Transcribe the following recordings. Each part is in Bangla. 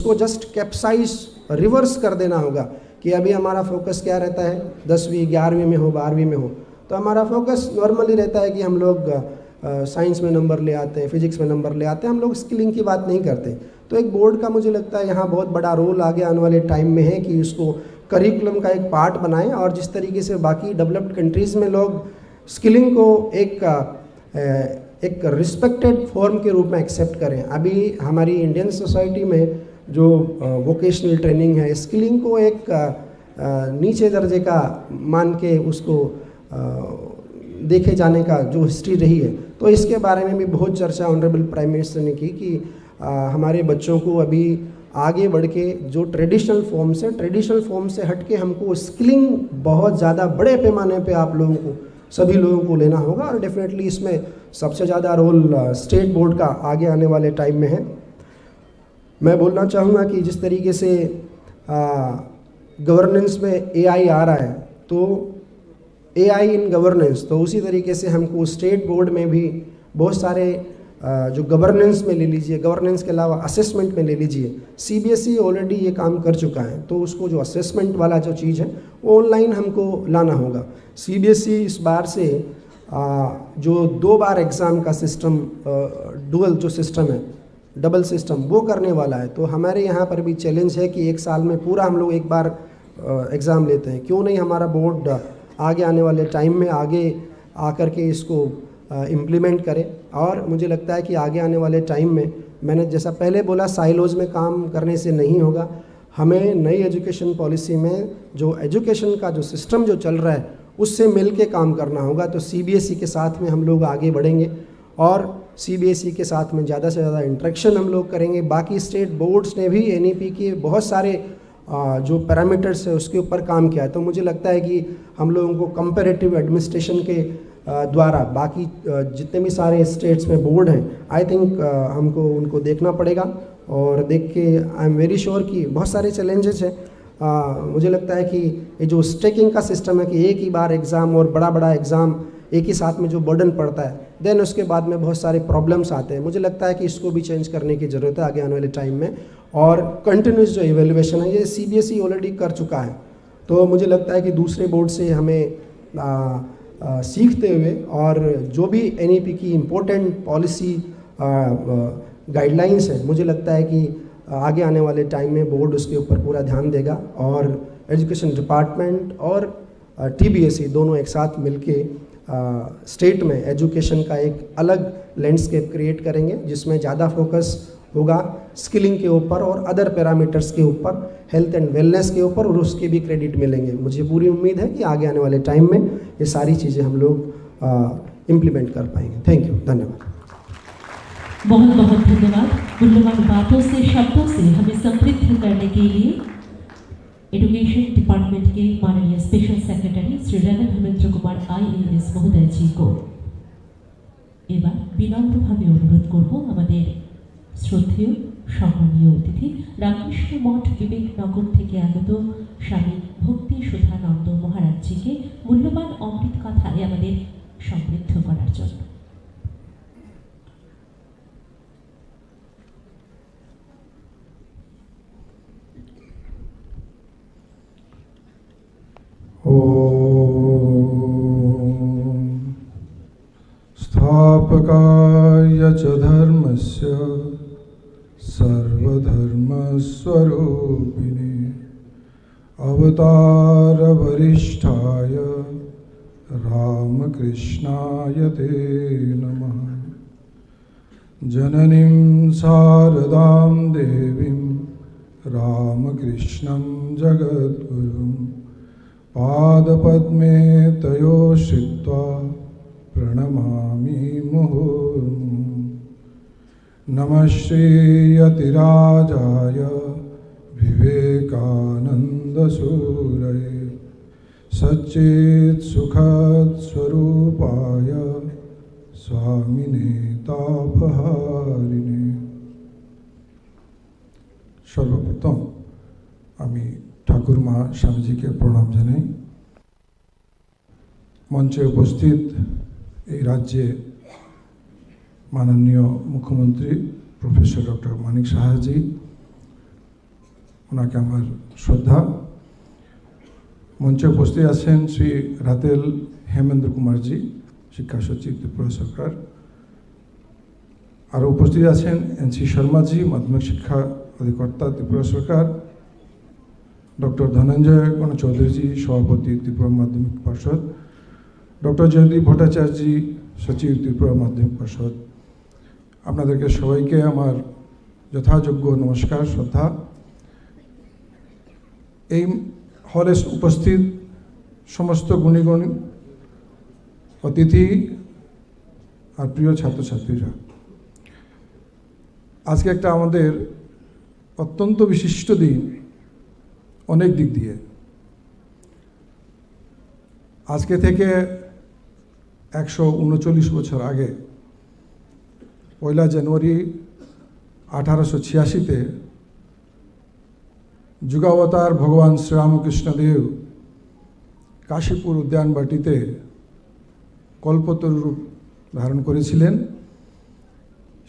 उसको जस्ट कैप्साइज रिवर्स कर देना होगा कि अभी हमारा फोकस क्या रहता है, 10वीं 11वीं में हो, 12वीं में हो, तो हमारा फोकस नॉर्मली रहता है कि हम लोग साइंस में नंबर ले आते हैं, फिजिक्स में नंबर ले आते हैं, हम लोग स्किलिंग की बात नहीं करते। तो एक बोर्ड का मुझे लगता है यहाँ बहुत बड़ा रोल आगे आने वाले टाइम में है कि उसको करिकुलम का एक पार्ट बनाएं, और जिस तरीके से बाकी डेवलप्ड कंट्रीज़ में लोग स्किलिंग को एक रिस्पेक्टेड फॉर्म के रूप में एक्सेप्ट करें, अभी हमारी इंडियन सोसाइटी में जो वोकेशनल ट्रेनिंग है, स्किलिंग को एक नीचे दर्जे का मान के उसको देखे जाने का जो हिस्ट्री रही है, तो इसके बारे में भी बहुत चर्चा ऑनरेबल प्राइम मिनिस्टर ने की कि हमारे बच्चों को अभी आगे बढ़ के जो ट्रेडिशनल फॉर्म से हट के हमको स्किलिंग बहुत ज़्यादा बड़े पैमाने पे आप लोगों को, सभी लोगों को लेना होगा, और डेफिनेटली इसमें सबसे ज़्यादा रोल स्टेट बोर्ड का आगे आने वाले टाइम में है। मैं बोलना चाहूँगा कि जिस तरीके से गवर्नेंस में AI आ रहा है, तो AI इन गवर्नेंस, तो उसी तरीके से हमको स्टेट बोर्ड में भी बहुत सारे जो गवर्नेंस में ले लीजिए, गवर्नेंस के अलावा असेसमेंट में ले लीजिए, CBSE ऑलरेडी ये काम कर चुका है, तो उसको जो असेसमेंट वाला जो चीज़ है वो ऑनलाइन हमको लाना होगा। CBSE इस बार से जो 2 बार एग्ज़ाम का सिस्टम, डुअल जो सिस्टम है, डबल सिस्टम, वो करने वाला है। तो हमारे यहाँ पर भी चैलेंज है कि 1 साल में पूरा हम लोग एक बार एग्ज़ाम लेते हैं, क्यों नहीं हमारा बोर्ड आगे आने वाले टाइम में आगे आकर के इसको इम्प्लीमेंट करें। और मुझे लगता है कि आगे आने वाले टाइम में, मैंने जैसा पहले बोला, साइलोज में काम करने से नहीं होगा, हमें नई एजुकेशन पॉलिसी में जो एजुकेशन का जो सिस्टम जो चल रहा है उससे मिल के काम करना होगा। तो CBSE के साथ में हम लोग आगे बढ़ेंगे, और CBSE के साथ में ज़्यादा से ज़्यादा इंटरेक्शन हम लोग करेंगे। बाकी स्टेट बोर्ड्स ने भी NEP के बहुत सारे जो पैरामीटर्स है उसके ऊपर काम किया है। तो मुझे लगता है कि हम लोगों को कंपैरेटिव एडमिनिस्ट्रेशन के द्वारा बाकी जितने भी सारे स्टेट्स में बोर्ड हैं, आई थिंक हमको उनको देखना पड़ेगा, और देख के आई एम वेरी श्योर कि बहुत सारे चैलेंजेस हैं। मुझे लगता है कि ये जो स्टेकिंग का सिस्टम है कि एक ही बार एग्ज़ाम और बड़ा एग्ज़ाम एक ही साथ में जो बर्डन पड़ता है, देन उसके बाद में बहुत सारे प्रॉब्लम्स आते हैं। मुझे लगता है कि इसको भी चेंज करने की ज़रूरत है आगे आने वाले टाइम में। और कंटिन्यूस जो इवेल्युएशन है ये CBSE ऑलरेडी कर चुका है, तो मुझे लगता है कि दूसरे बोर्ड से हमें सीखते हुए और जो भी NEP की इम्पोर्टेंट पॉलिसी गाइडलाइंस है, मुझे लगता है कि आगे आने वाले टाइम में बोर्ड उसके ऊपर पूरा ध्यान देगा, और एजुकेशन डिपार्टमेंट और TBSE दोनों एक साथ मिलके स्टेट में एजुकेशन का एक अलग लैंडस्केप क्रिएट करेंगे, जिसमें ज़्यादा फोकस होगा स्किलिंग के ऊपर और अदर पैरामीटर्स के ऊपर, हेल्थ एंड वेलनेस के ऊपर, और उसके भी क्रेडिट मिलेंगे। मुझे पूरी उम्मीद है कि आगे आने वाले टाइम में ये सारी चीज़ें हम लोग इम्प्लीमेंट कर पाएंगे। थैंक यू, धन्यवाद। बहुत बहुत धन्यवाद। मूल्यवान बातों से, शब्दों से हमें समृद्ध करने के लिए एजुकेशन डिपार्टमेंट के माननीय special secretary Shri reverend Hemendra Kumar IAS महोदय जी को এবার বিনম্রভাবে অনুরোধ করব আমাদের শ্রদ্ধেয় সম্মানীয় অতিথি রামকৃষ্ণ মঠ বিবেকনগর থেকে আগত স্বামী ভক্তি সুধানন্দ মহারাজজিকে মূল্যবান অমৃত কথায় আমাদের সমৃদ্ধ করার জন্য। स्थापकाय च धर्मस्य सर्वधर्मस्वरूपिणे अवतारवरिष्ठाय रामकृष्णाय ते नमः। जननीं शारदां देवीं रामकृष्णं जगद्गुरुं पादपद्मे तयो श्रित्वा प्रणमामि मुहुर्मुहुः। नमः श्रीयतिराजाय विवेकानन्दसूरये सच्चित्सुखस्वरूपाय स्वामिने तापहारिणे। सर्वप्रथम আমি ঠাকুরমা স্বামীজিকে প্রণাম জানাই। মঞ্চে উপস্থিত এই রাজ্যে মাননীয় মুখ্যমন্ত্রী প্রফেসর ডক্টর মানিক সাহাজি, ওনাকে আমার শ্রদ্ধা। মঞ্চে উপস্থিত আছেন শ্রী রাতেল হেমেন্দ্র কুমারজি, শিক্ষা সচিব ত্রিপুরা সরকার। আরও উপস্থিত আছেন এনসি শর্মাজি, মাধ্যমিক শিক্ষা অধিকর্তা ত্রিপুরা সরকার। ডক্টর ধনঞ্জয় গণ চৌধুরীজি, সভাপতি ত্রিপুরা মাধ্যমিক পর্ষদ। ডক্টর জয়দীপ ভট্টাচার্যজি, সচিব ত্রিপুরা মাধ্যমিক পর্ষদ। আপনাদেরকে সবাইকে আমার যথাযোগ্য নমস্কার, শ্রদ্ধা। এই হলে উপস্থিত সমস্ত গুণীগুণ অতিথি আর প্রিয় ছাত্রছাত্রীরা, আজকে একটা আমাদের অত্যন্ত বিশিষ্ট দিন অনেক দিক দিয়ে। আজকে থেকে 139 বছর আগে 1 জানুয়ারি 1886-তে যুগাবতার ভগবান শ্রীরামকৃষ্ণদেব কাশীপুর উদ্যানবাটিতে কল্পতরু রূপ ধারণ করেছিলেন।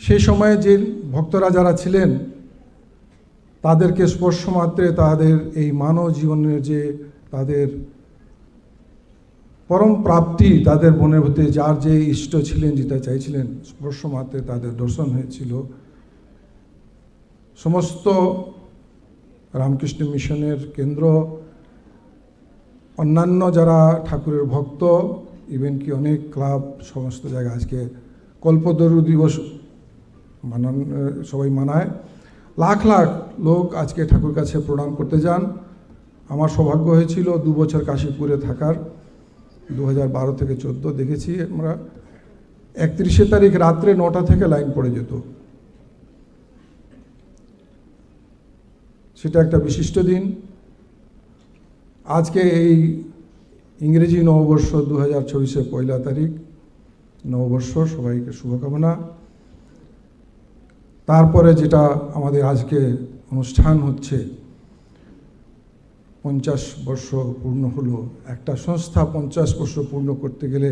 সেই সময়ে যে ভক্তরা যারা ছিলেন তাদেরকে স্পর্শ মাত্রে তাদের এই মানব জীবনের যে তাদের পরম প্রাপ্তি, তাদের মনের মধ্যে যার যে ইষ্ট ছিলেন, যেটা চাইছিলেন, স্পর্শ মাত্রে তাদের দর্শন হয়েছিল। সমস্ত রামকৃষ্ণ মিশনের কেন্দ্র, অন্যান্য যারা ঠাকুরের ভক্ত, ইভেন কি অনেক ক্লাব, সমস্ত জায়গায় আজকে কল্পতরু দিবস সবাই মানায়। লাখ লাখ লোক আজকে ঠাকুর কাছে প্রণাম করতে যান। আমার সৌভাগ্য হয়েছিল 2 বছর কাশীপুরে থাকার, 2012 থেকে 14 দেখেছি আমরা। 31 তারিখ রাত্রে 9টা থেকে লাইন পড়ে যেত। সেটা একটা বিশিষ্ট দিন। আজকে এই ইংরেজি নববর্ষ 2024 1 তারিখ নববর্ষ, সবাইকে শুভকামনা। তারপরে যেটা আমাদের আজকে অনুষ্ঠান হচ্ছে, 50 বর্ষ পূর্ণ হলো। একটা সংস্থা 50 বর্ষ পূর্ণ করতে গেলে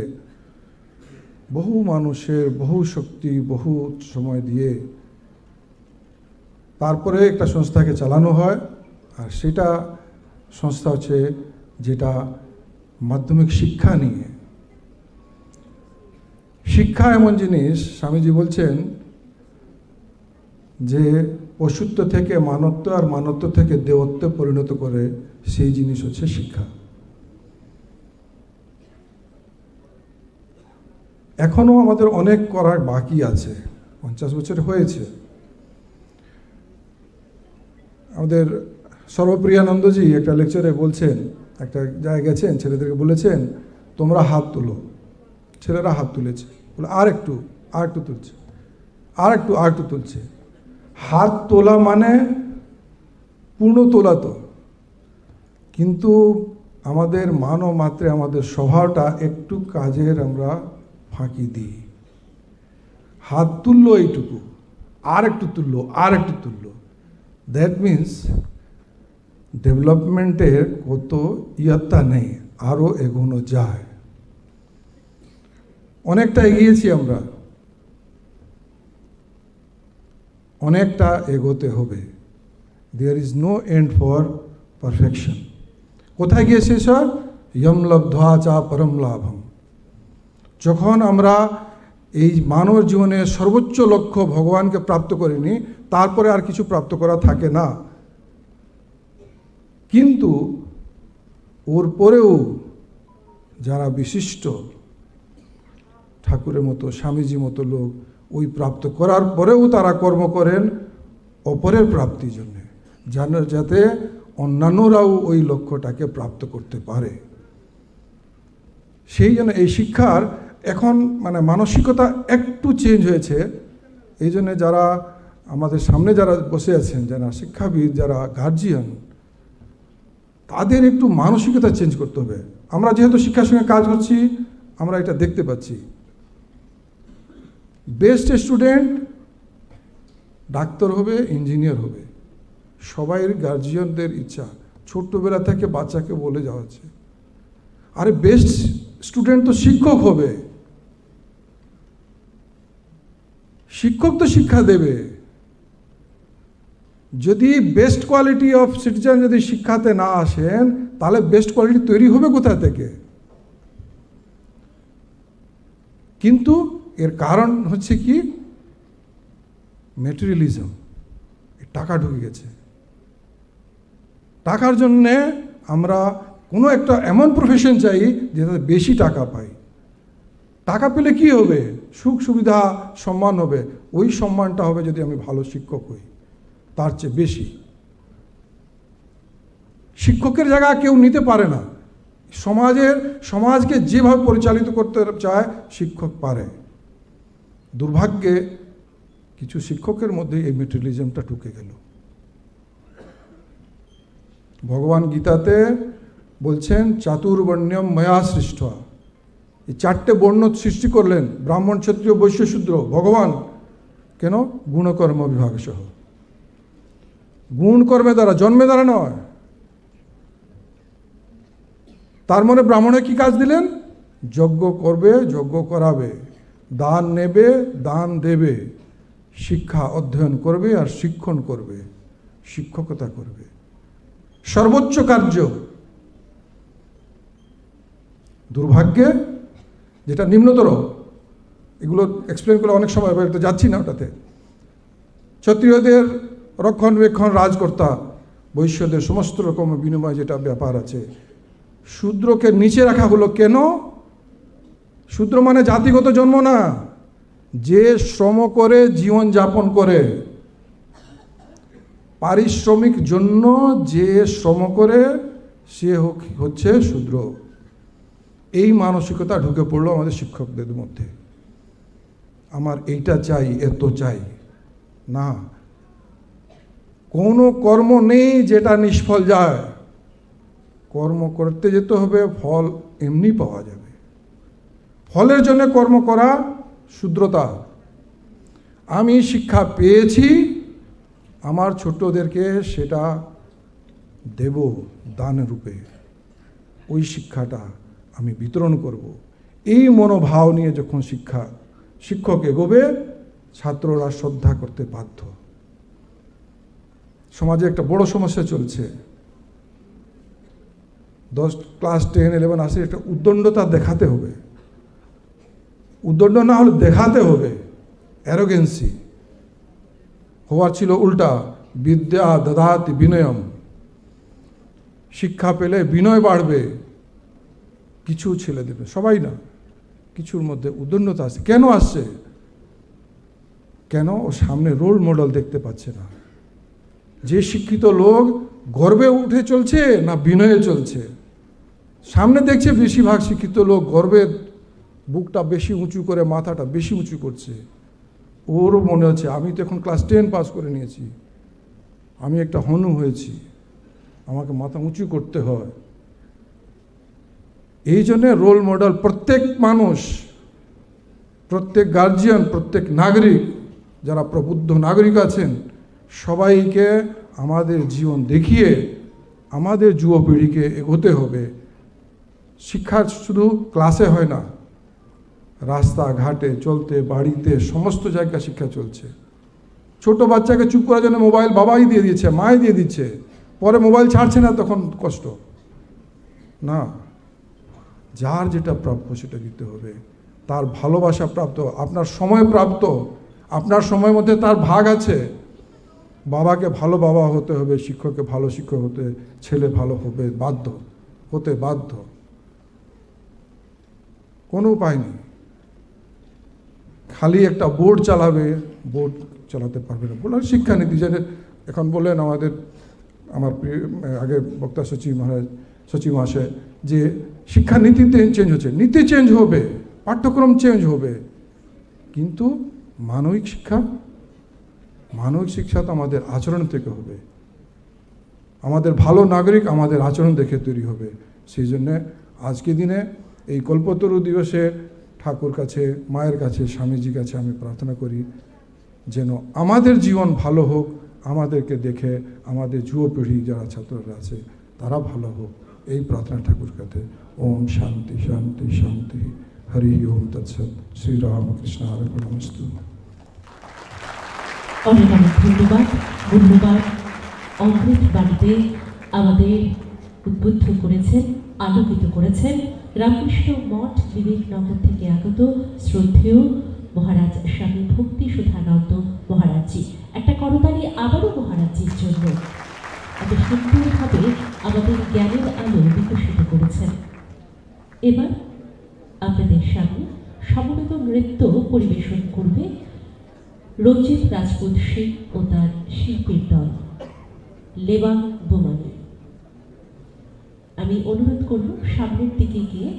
বহু মানুষের বহু শক্তি, বহু সময় দিয়ে তারপরে একটা সংস্থাকে চালানো হয়। আর সেটা সংস্থা হচ্ছে যেটা মাধ্যমিক শিক্ষা নিয়ে। শিক্ষা এমন জিনিস, স্বামীজি বলছেন যে পশুত্ব থেকে মানবত্ব আর মানবত্ব থেকে দেবত্বে পরিণত করে, সেই জিনিস হচ্ছে শিক্ষা। এখনো আমাদের অনেক করার বাকি আছে। 50 বছর হয়েছে। আমাদের সর্বপ্রিয়ানন্দজি একটা লেকচারে বলছেন, একটা জায়গায় গেছেন, ছেলেদেরকে বলেছেন তোমরা হাত তুলো। ছেলেরা হাত তুলেছে, বলে আর একটু তুলছে, আর একটু তুলছে। হাত তোলা মানে পূর্ণ তোলা তো, কিন্তু আমাদের মানব মাত্রে আমাদের স্বভাবটা একটু কাজের আমরা ফাঁকি দিই। হাত তুললো এইটুকু, আর একটু তুললো। দ্যাট মিন্স ডেভেলপমেন্টের কত ইয়ত্তা নেই, আরও এগোনো যায়। অনেকটা এগিয়েছি আমরা, অনেকটা এগোতে হবে। There is no end for perfection. কোথায় গিয়েছে স্যার? ইয়ম লব্ধ্বা চা পরম লাভম। যখন আমরা এই মানব জীবনের সর্বোচ্চ লক্ষ্য ভগবানকে প্রাপ্ত করিনি, তারপরে আর কিছু প্রাপ্ত করা থাকে না। কিন্তু ওর পরেও যারা বিশিষ্ট ঠাকুরের মতো, স্বামীজি মতো লোক, ওই প্রাপ্ত করার পরেও তারা কর্ম করেন অপরের প্রাপ্তির জন্য, যাতে অন্যান্যরাও ওই লক্ষ্যটাকে প্রাপ্ত করতে পারে। সেই জন্য এই শিক্ষার এখন মানসিকতা একটু চেঞ্জ হয়েছে। এই জন্য যারা আমাদের সামনে যারা বসে আছেন, যারা শিক্ষাবিদ, যারা গার্জিয়ান, তাদের একটু মানসিকতা চেঞ্জ করতে হবে। আমরা যেহেতু শিক্ষার সঙ্গে কাজ করছি, আমরা এটা দেখতে পাচ্ছি। বেস্ট স্টুডেন্ট ডাক্তার হবে, ইঞ্জিনিয়ার হবে, সবাই গার্জিয়ানদের ইচ্ছা। ছোট্টবেলা থেকে বাচ্চাকে বলে যাওয়াচ্ছে, আরে বেস্ট স্টুডেন্ট তো শিক্ষক হবে, শিক্ষক তো শিক্ষা দেবে। যদি বেস্ট কোয়ালিটি অফ সিটিজেন যদি শিক্ষাতে না আসেন, তাহলে বেস্ট কোয়ালিটি তৈরি হবে কোথা থেকে? কিন্তু এর কারণ হচ্ছে কি? ম্যাটেরিয়ালিজম, টাকা ঢুকে গেছে। টাকার জন্যে আমরা কোনো একটা এমন প্রফেশন চাই যেটাতে বেশি টাকা পাই। টাকা পেলে কি হবে? সুখ সুবিধা, সম্মান হবে। ওই সম্মানটা হবে যদি আমি ভালো শিক্ষক হই, তার চেয়ে বেশি। শিক্ষকের জায়গা কেউ নিতে পারে না। সমাজকে যেভাবে পরিচালিত করতে চায় শিক্ষক পারে। দুর্ভাগ্যে কিছু শিক্ষকের মধ্যে এই মেটেরিয়ালিজমটা ঢুকে গেল। ভগবান গীতাতে বলছেন চাতুর্বর্ণ্যম ময়া সৃষ্ট। এই 4টে বর্ণ সৃষ্টি করলেন, ব্রাহ্মণ, ক্ষত্রিয়, বৈশ্য, শূদ্র। ভগবান কেন? গুণকর্ম বিভাগ সহ। গুণ কর্মে দ্বারা, জন্মে দ্বারা নয়। তার মানে ব্রাহ্মণে কি কাজ দিলেন? যজ্ঞ করবে, যজ্ঞ করাবে, দান নেবে, দান দেবে, শিক্ষা অধ্যয়ন করবে আর শিক্ষণ করবে, শিক্ষকতা করবে। সর্বোচ্চ কার্য। দুর্ভাগ্যে যেটা নিম্নতর, এগুলো এক্সপ্লেন করে অনেক সময় তো যাচ্ছি না ওটাতে। ক্ষত্রিয়দের রক্ষণবেক্ষণ, রাজকর্তা, বৈশ্যদের সমস্ত রকম বিনিময় যেটা ব্যাপার আছে। শূদ্রকে নিচে রাখা হলো কেন? শূদ্র মানে জাতিগত জন্ম না, যে শ্রম করে জীবন যাপন করে, পারিশ্রমিক জন্য যে শ্রম করে সে হচ্ছে শূদ্র। এই মানসিকতা ঢুকে পড়লো আমাদের শিক্ষকদের মধ্যে। আমার এইটা চাই, এত চাই না। কোনো কর্ম নেই যেটা নিষ্ফল যায়। কর্ম করতে যেতে হবে, ফল এমনি পাওয়া যাবে। ফলের জন্য কর্ম করা শূদ্রতা। আমি শিক্ষা পেয়েছি, আমার ছোটদেরকে সেটা দেব দান রূপে, ওই শিক্ষাটা আমি বিতরণ করব। এই মনোভাব নিয়ে যখন শিক্ষক এগোবে, ছাত্ররা শ্রদ্ধা করতে বাধ্য। সমাজে একটা বড় সমস্যা চলছে। 10 ক্লাস 10, 11 আসে, একটা উদ্দণ্ডতা দেখাতে হবে। উদ্দণ্ড না হলে দেখাতে হবে। অ্যারোগেন্সি হওয়ার ছিল উল্টা, বিদ্যা দদাতি বিনয়ম। শিক্ষা পেলে বিনয় বাড়বে। কিছু ছেলে দেবে, সবাই না, কিছুর মধ্যে উদ্দণ্ডতা আসছে। কেন আসছে? কেন? ও সামনে রোল মডেল দেখতে পাচ্ছে না। যে শিক্ষিত লোক গর্বে উঠে চলছে না বিনয়ে চলছে? সামনে দেখছে বেশিরভাগ শিক্ষিত লোক গর্বে বুকটা বেশি উঁচু করে, মাথাটা বেশি উঁচু করছে। ওরও মনে হচ্ছে আমি তো এখন ক্লাস 10 পাস করে নিয়েছি, আমি একটা হনু হয়েছি, আমাকে মাথা উঁচু করতে হয়। এই জন্যে রোল মডেল প্রত্যেক মানুষ, প্রত্যেক গার্জিয়ান, প্রত্যেক নাগরিক, যারা প্রবুদ্ধ নাগরিক আছেন, সবাইকে আমাদের জীবন দেখিয়ে আমাদের যুবপিঢ়িকে এগোতে হবে। শিক্ষা শুধু ক্লাসে হয় না, রাস্তাঘাটে চলতে, বাড়িতে, সমস্ত জায়গায় শিক্ষা চলছে। ছোট বাচ্চাকে চুপ করার জন্য মোবাইল বাবাই দিয়ে দিচ্ছে, মাই দিয়ে দিচ্ছে, পরে মোবাইল ছাড়ছে না, তখন কষ্ট না। যার যেটা প্রাপ্য সেটা দিতে হবে। তার ভালোবাসা প্রাপ্ত, আপনার সময় প্রাপ্ত, আপনার সময়ের মধ্যে তার ভাগ আছে। বাবাকে ভালো বাবা হতে হবে, শিক্ষককে ভালো শিক্ষক হতে, ছেলে ভালো হবে হতে বাধ্য। কোনো উপায় নেই। খালি একটা বোর্ড চালাবে, বোর্ড চালাতে পারবে না। বললাম শিক্ষানীতি, যে এখন বললেন আমার আগে বক্তা সচিব মহাশয়, যে শিক্ষানীতিতে চেঞ্জ হচ্ছে। নীতি চেঞ্জ হবে, পাঠ্যক্রম চেঞ্জ হবে, কিন্তু মানবিক শিক্ষা তো আমাদের আচরণ থেকে হবে। আমাদের ভালো নাগরিক আমাদের আচরণ দেখে তৈরি হবে। সেই জন্যে আজকে দিনে এই কল্পতরু দিবসে ঠাকুর কাছে, মায়ের কাছে, স্বামীজির কাছে আমি প্রার্থনা করি যেন আমাদের জীবন ভালো হোক, আমাদেরকে দেখে আমাদের যুবপিঢ়ি যারা ছাত্ররা আছে তারা ভালো হোক, এই প্রার্থনা ঠাকুর কাছে। ওম শান্তি শান্তি শান্তি। হরি ওম তৎসৎ। শ্রীরামকৃষ্ণ অর্পণমস্তু। অনেক অনেক ধন্যবাদ। অমৃত বাণীতে আমাদের উদ্বুদ্ধ করেছেন, আলোকিত করেছেন রামকৃষ্ণ মঠ বিবেকনগর থেকে আগত শ্রদ্ধেয় মহারাজ স্বামী ভক্তি সুধানন্দ মহারাজজি। একটা করতালি আবারও মহারাজজির জন্য। এত সুন্দরভাবে আমাদের জ্ঞানের আলো বিকশিত করেছেন। এবার আপনাদের সামনে সমবেত নৃত্য পরিবেশন করবে রঞ্জিত রাজপুত সিং ও তার শিল্পীর দল লেবাং বোমানি। আমি অনুরোধ করব সামনের দিকে গিয়ে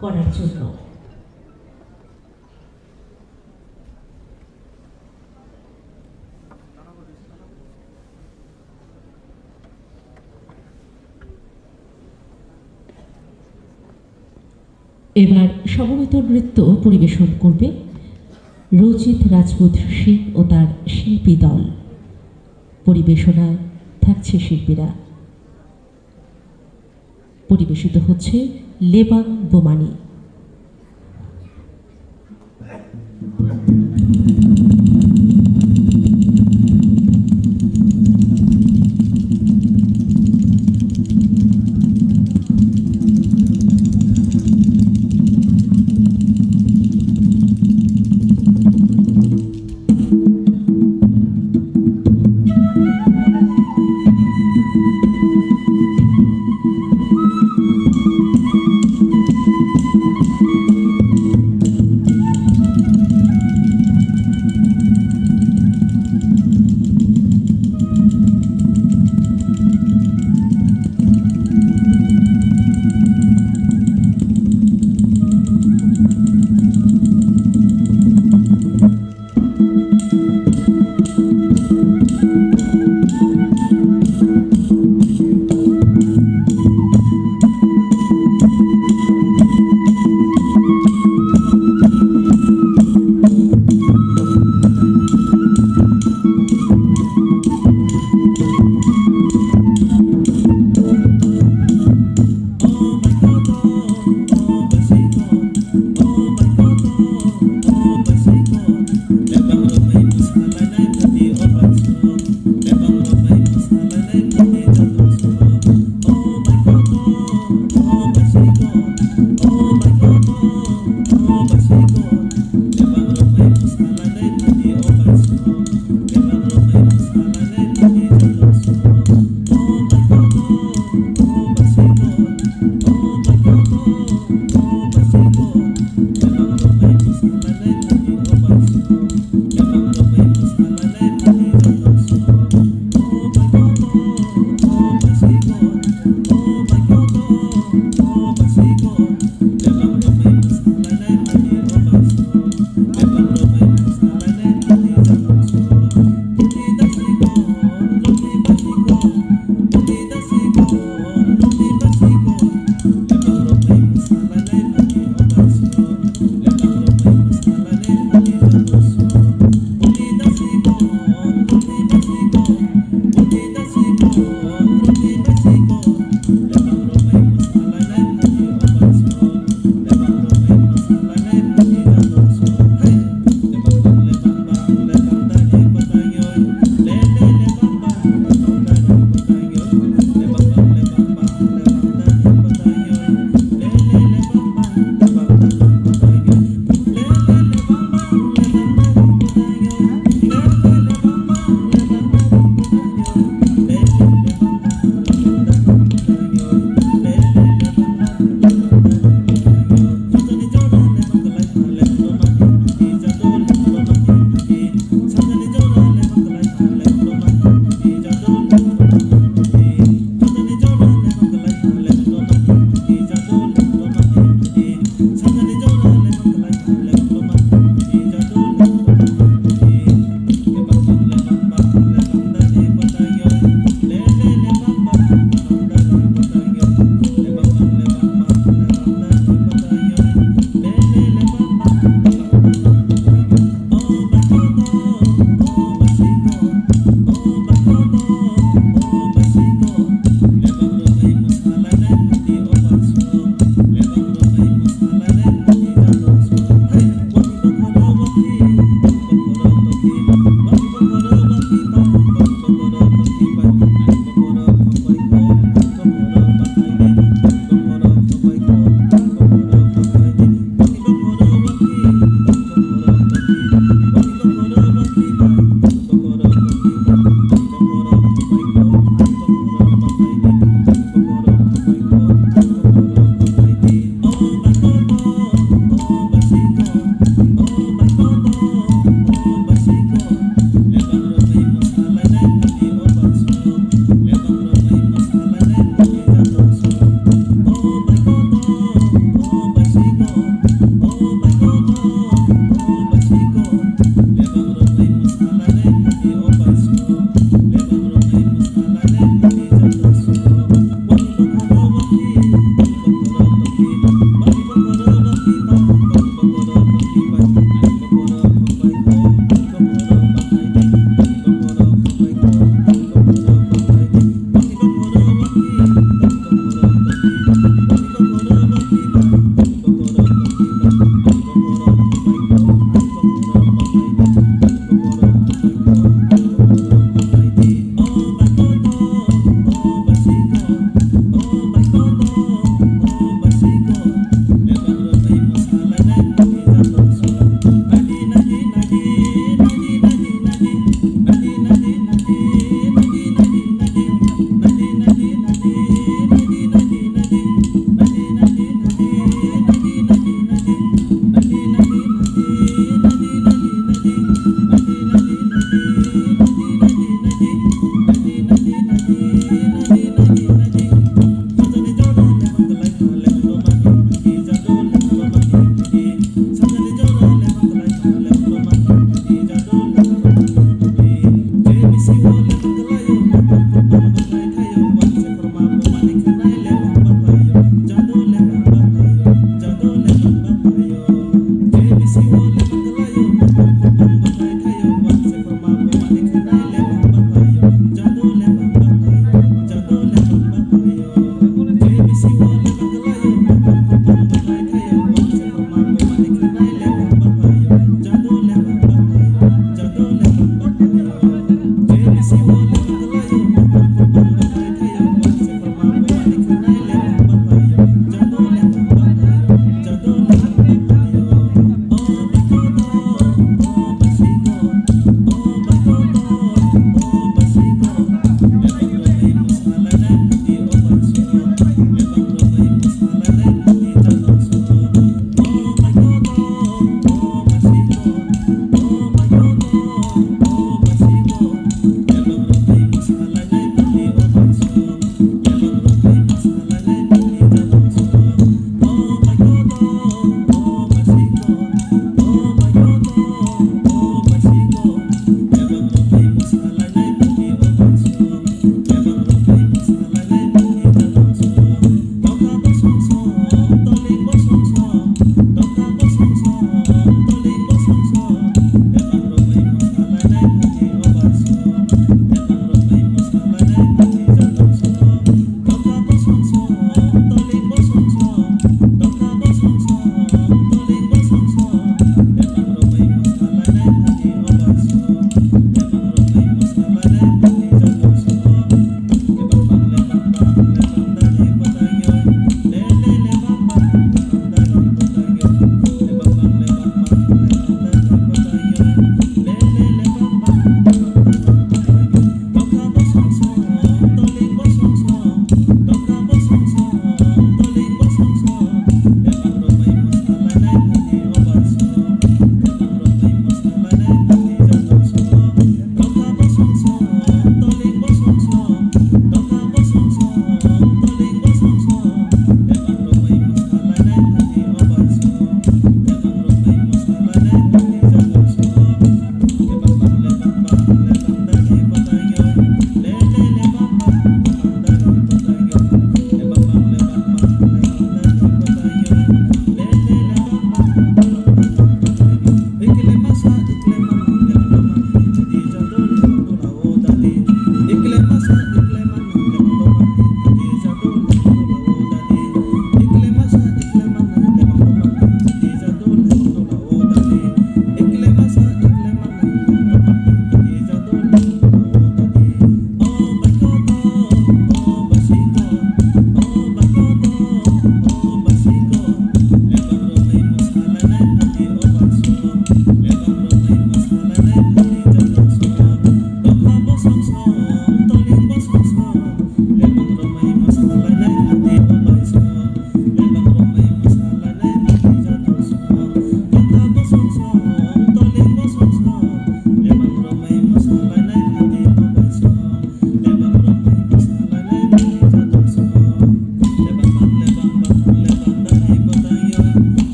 করার জন্য। এবার সমবেত নৃত্য পরিবেশন করবে রঞ্জিত রাজপুত সিং ও তার শিল্পী দল। পরিবেশনায় থাকছে শিল্পীরা। পরিবেশিত হচ্ছে লেবাং বোমানি।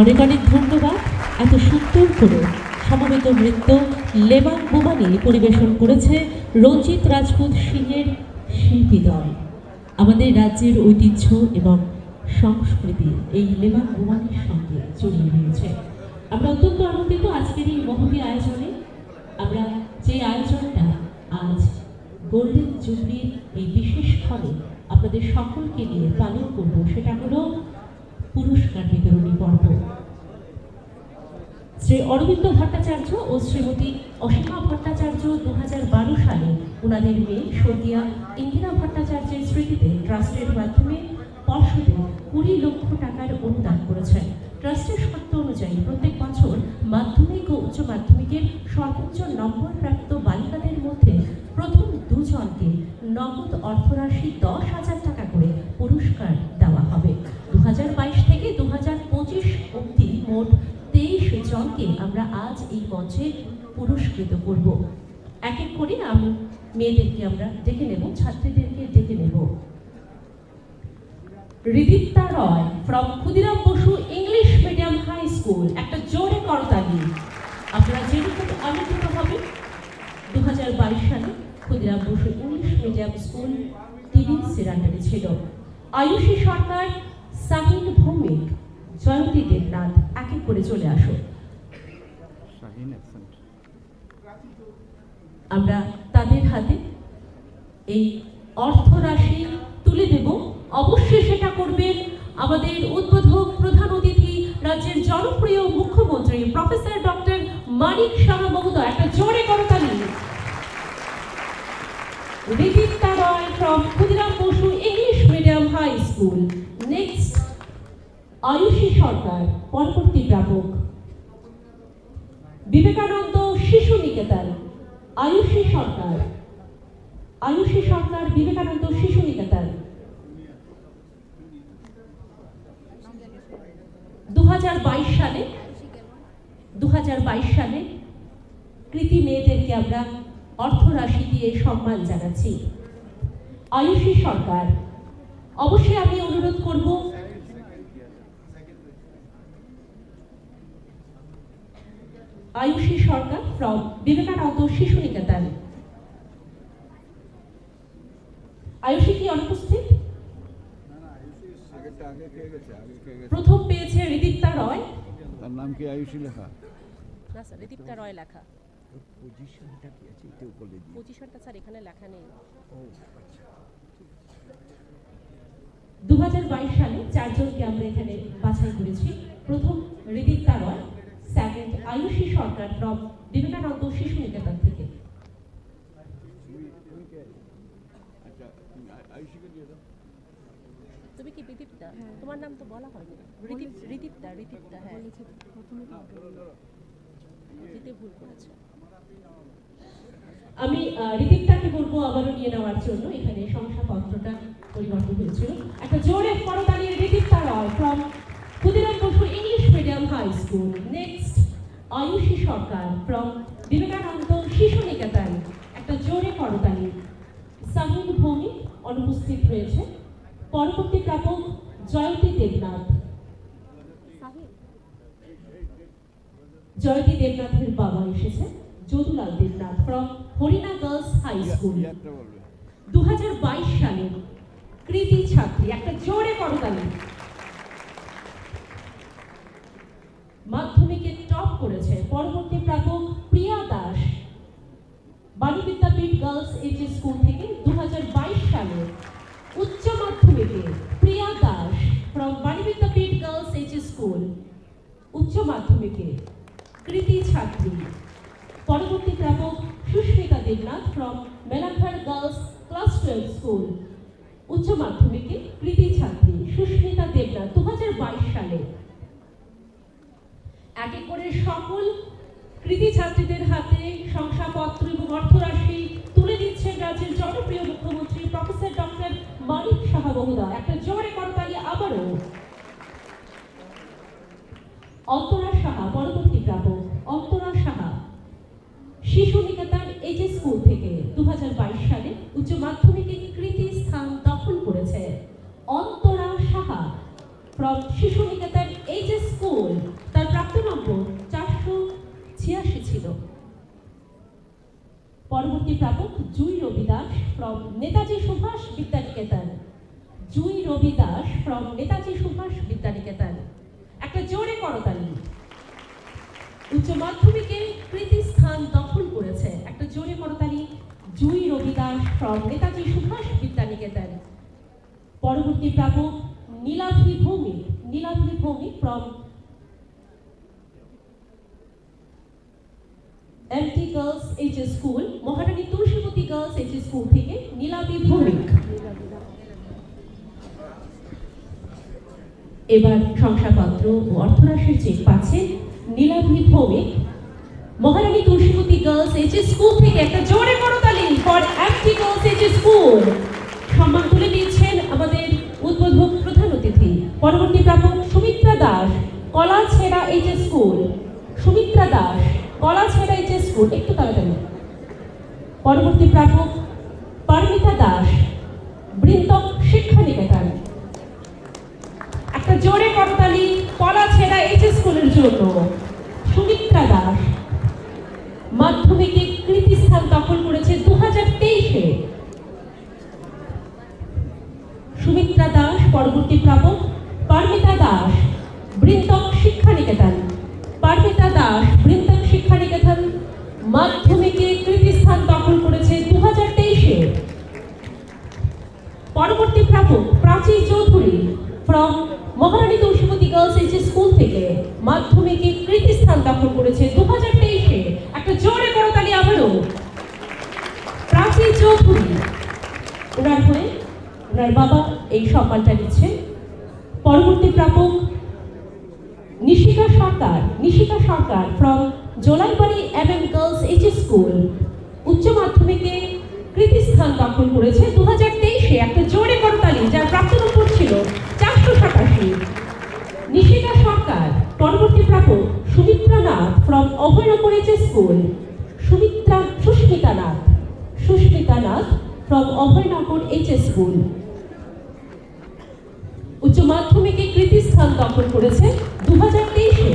অনেক অনেক ধন্যবাদ। এত সুন্দর করে সমবেত নৃত্য লেবাং বোমা নিয়ে পরিবেশন করেছে রঞ্জিত রাজপুত সিংয়ের শিল্পী দল। আমাদের রাজ্যের ঐতিহ্য এবং সংস্কৃতি এই লেবাং বোমানির সঙ্গে জড়িয়ে রয়েছে। আমরা অত্যন্ত আনন্দিত আজকের এই মহতী আয়োজনে। আমরা যে আয়োজনটা আজ গোল্ডেন জুবলির এই বিশেষ ক্ষণে আপনাদের সকলকে নিয়ে পালন করব, সেটা হলো পুরস্কার বিতরণী পর্ব। শ্রী অরবিন্দ ভট্টাচার্য ও শ্রীমতী অসীমা ভট্টাচার্য 2012 সালে ওনাদের মেয়ে স্বর্গীয়া ইন্দিরা ভট্টাচার্যের স্মৃতিতে ট্রাস্টের মাধ্যমে পর্ষদে 20 লক্ষ টাকার অনুদান করেছেন। ট্রাস্টের শর্ত অনুযায়ী প্রত্যেক বছর মাধ্যমিক ও উচ্চ মাধ্যমিকের সর্বোচ্চ নম্বর প্রাপ্ত বালিকাদের মধ্যে প্রথম 2 জনকে নগদ অর্থরাশি 10,000 টাকা করে পুরস্কার দেওয়া হবে। 2022 থেকে 2025 অবধি মোট 23 জনকে আমরা আজ এই মঞ্চে পুরস্কৃত করব। এক এক করে মেয়েদেরকে আমরা ডেকে নেব, ছাত্রীদেরকে ডেকে নেব। Ridipta Roy from Khudiram Basu English medium high school, একটা জোরে করতালি। আপনারা জেনে খুব আনন্দিত হবেন। 2022 সালে Khudiram Basu English medium school টিবিসির আন্ডারে ছিল। আয়ুষী সরকার, সাহিন ভৌমিক, জয়ন্তী দেবনাথ, এক এক করে চলে আসো। আমরা তাদের হাতে এই অর্থরাশি তুলে দেব। অবশ্যই সেটা করবেন আমাদের উদ্বোধক প্রধান অতিথি রাজ্যের জনপ্রিয় মুখ্যমন্ত্রী প্রফেসর ডক্টর মানিক সাহা মহোদয়, একটা জোরে করতালি। Ridipta Roy from Khudiram Basu English medium high school. Next Ayushi Sarkar, পরবর্তী প্রাপক বিবেকানন্দ শিশু নিকেতন। আয়ুষী সরকার, বিবেকানন্দ শিশু নিকেতন। 2022 সালে কৃতি মেয়েদেরকে আমরা অর্থরাশি দিয়ে সম্মান জানাচ্ছি। আয়ুষী সরকার, অবশ্যই আমি অনুরোধ করব আয়ুষী সরকার ফ্রম বিবেকানন্দ শিশু নিকেতন। আয়ুষী কি অনুপস্থিত? প্রথম পেয়েছে রিদিপ্তা রয়। তার নাম কি আয়ুষী লেখা? না স্যার, রিদিপ্তা রয় লেখা। পজিশনটা কি আছে এটাও বলে দিই। পজিশনটা স্যার এখানে লেখা নেই। ও আচ্ছা। 2022 সালে 4 জনকে আমরা এখানে বাছাই করেছি। প্রথম রিদিপ্তা রয়, সেকেন্ড আয়ুষী সরকার ফ্রম বিবেকানন্দ শিশু নিকেতন থেকে। আচ্ছা, আয়ুষীকে দিয়ে দাও। তুমি কি রিদিপ্তা? তোমার নাম তো বলা হয়নি। রিদিপ্তা হ্যাঁ, দিতে ভুল করেছে। আমি রিদিপ্তাকে বলবো আবারও নিয়ে নেওয়ার জন্য। এখানে শংসাপত্রটা পরিবর্তন হয়েছিল। একটা জোরে করতালি Ridipta Roy from Khudiram Basu English medium high school. Next Ayushi Sarkar from Vivekananda Shishu Niketan, একটা জোরে করতালি। সাহিন ভৌমিক অনুপস্থিত রয়েছে। পরবর্তী প্রাপক জয়ন্তী দেবনাথ। জয়ন্তী দেবনাথের বাবা এসেছে Jadulal Debnath from Harina girls high school. 2022 সালে কৃতি ছাত্রী, একটা জোরে করতালি। মাধ্যমিকে টপ করেছে। পরবর্তী প্রাপক প্রিয়া দাস, বাণী বিদ্যাপীঠ গার্লস এইচএস স্কুল থেকে। 2022 সালে উচ্চ মাধ্যমিকে প্রিয়া দাস ফ্রম বাণী বিদ্যাপীঠ গার্লস এইচএস স্কুল, উচ্চ মাধ্যমিকে কৃতি ছাত্রী। পরবর্তী প্রাপক Susmita Debnath from Melaghat girls class 12 school, উচ্চ মাধ্যমিকে কৃতি ছাত্রী সুস্মিতা দেবনাথ। 2022 সালে এক এক করে সকল কৃতি ছাত্রীদের হাতে শংসাপত্র এবং অর্থরাশি তুলে দিচ্ছেন রাজ্যের জনপ্রিয় মুখ্যমন্ত্রী প্রফেসর ডক্টর মানিক সাহা মহোদয়, একটা জোরে করতালি আবারও। অন্তরা সাহা, পরবর্তী প্রাপক অন্তরা সাহা, শিশু নিকেতন এইচএস স্কুল থেকে। 2022 সালে উচ্চ মাধ্যমিকে কৃতি স্থান দখল করেছে অন্তরা সাহা ফ্রম শিশু নিকেতন এইচএস স্কুল। স্কুল, তার প্রাপ্ত নম্বর 486 ছিল। পরবর্তী প্রাপক জুই রবি দাস ফ্রম নেতাজি সুভাষ বিদ্যানিকেতন। জুই রবি দাস ফ্রম নেতাজি সুভাষ বিদ্যানিকেতন। একটা জোরে করতালি। উচ্চ মাধ্যমিকে কৃতি স্থান দখল করেছে, একটা জোরে করতালি। জুই রবি দাস ফ্রম নেতাজি সুভাষ বিদ্যানিকেতন। পরবর্তী প্রাপক Nilabhi Bhowmik. Nilabhi Bhowmik from MT girls HS school, Maharani Tulsibati girls HS school থেকে নীলাভি ভৌমিক। এবার শংসাপত্র ও অর্থরাশির চেক পাচ্ছে Nilabhi Bhowmik, Maharani Tulsibati girls HS school থেকে। একটা জোরে করতালি for MT girls HS school. সম্মান তুলে দিয়েছেন আমাদের উদ্বোধক প্রধান অতিথি। পরবর্তী প্রাপক Sumitra Das, Kalachhera HS school. Sumitra Das, Kalachhera HS school. একটু তাড়াতাড়ি। পরবর্তী প্রাপক পারমিতা দাস, বৃন্তক শিক্ষা নিকেতন। একটা জোরে করতালি কলাছেড়া এইচএস স্কুলের জন্য। সুমিত্রা দাস মাধ্যমিকে কৃতি স্থান দখল করেছে 2023-এ। সুমিত্রা দাস। পরবর্তী প্রাপক পারমিতা দাস, বৃন্তক শিক্ষা নিকেতন। পারমিতা দাস, বৃন্তক শিক্ষা নিকেতন মাধ্যমিকে কৃতি স্থান দখল করেছে 2023-এ। পরবর্তী প্রাপক Prachi Chowdhury from Maharani Tulsibati girls HS school থেকে মাধ্যমিকে কৃতি স্থান দখল করেছে 2023-এ। একটা জোরে করতালি আবারও প্রাচী চৌধুরী। ওনার হয়ে ওনার বাবা এই সম্মানটা নিচ্ছেন। পরবর্তী প্রাপক Nishika Sarkar. Nishika Sarkar from Jolaibari MM girls HS school, উচ্চ মাধ্যমিকে কৃতি স্থান দখল করেছে 2023-এ। একটা জোরে করতালি, যার প্রাপ্ত নম্বর ছিল 487। নিশিকা সরকার। পরবর্তী প্রাপক Sumitra Nath from Abhaynagar HS school. Susmita Nath. Susmita Nath from Abhaynagar HS school, উচ্চ মাধ্যমিকে কৃতি স্থান দখল করেছে 2023-এ।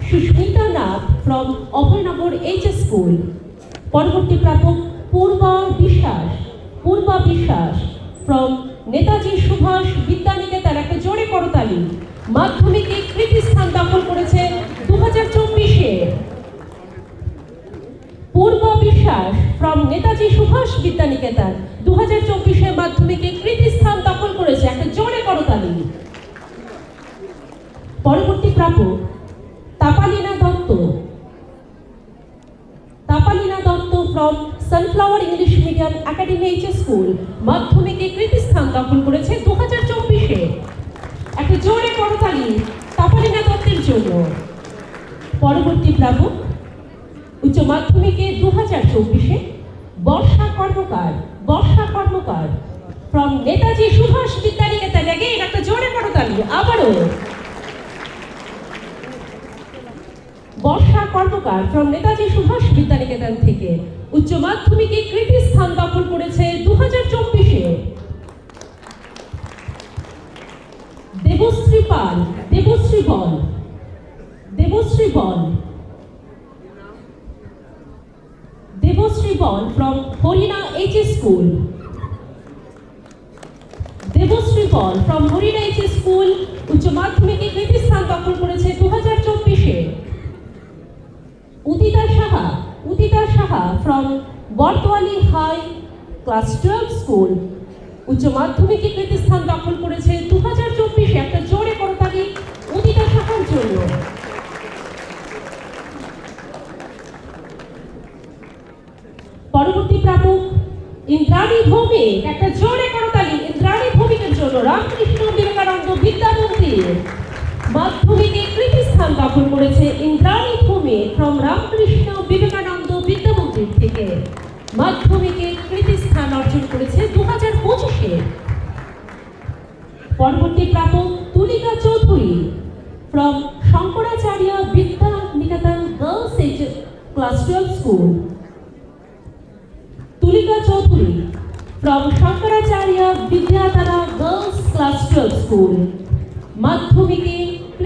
Susmita Nath from Abhaynagar HS school. পরবর্তী প্রাপক পূর্বা বিশ্বাস। পূর্বা বিশ্বাস ফ্রম নেতাজি সুভাষ বিদ্যানিকেতন। একটা জোরে করতালি। মাধ্যমিকে কৃতি স্থান দখল করেছে 2024-এ। পূর্বা বিশ্বাস ফ্রম নেতাজি সুভাষ বিদ্যানিকেতন 2024-এ মাধ্যমিকে কৃতি স্থান দখল করেছে। একটা জোরে করতালি। পরবর্তী প্রাপক Tapalina Dutta. Tapalina Dutta from Sunflower English medium academy HS school, মাধ্যমিকে কৃতি স্থান দখল করেছে 2024-এ। একটা জোরে করতালি তাপালিনা দত্তের জন্য। পরবর্তী প্রাপক উচ্চ মাধ্যমিকে 2024-এ বর্ষা কর্মকার। বর্ষা কর্মকার ফ্রম নেতাজি সুভাষ বিদ্যানিকেতন। এগেইন একটা জোরে করতালি আবারও। বর্ষা কর্মকার ফ্রম নেতাজি সুভাষ বিদ্যানিকেতন থেকে উচ্চ মাধ্যমিকে কৃতি স্থান দখল করেছে 2024-এ। Debashree Pal. Debashree Bal. Debashree Bal. Debashree Bal from Harina HS school. Debashree Bal from Harina HS school, উচ্চ মাধ্যমিকে কৃতি স্থান দখল করেছে 2024-এ। Udita Saha. Udita Saha from Bartawali high class 12 school, উচ্চ মাধ্যমিকে কৃতি স্থান দখল করেছে 2024-এ। একটা জোরে করতালি উদিতা সাহার জন্য। পরবর্তী প্রাপক ইন্দ্রাণী ভৌমিক। একটা জোরে করতালি ইন্দ্রাণী ভৌমিকের জন্য। রামকৃষ্ণ বিবেকানন্দ বিদ্যা মন্দির মাধ্যমিকে কৃতি স্থান দখল করেছে ইন্দ্রাণী ভৌমিক ফ্রম রামকৃষ্ণ বিবেকানন্দ বিদ্যা মন্দির থেকে মাধ্যমিকে কৃতি স্থান অর্জন করেছে 2025-এ। পরবর্তী প্রাপক তুলিকা Chowdhury from Shankaracharya Vidya Niketan girls class 12 school. Tulika Chowdhury from Shankaracharya Vidyadhara girls class 12 school, মাধ্যমিকে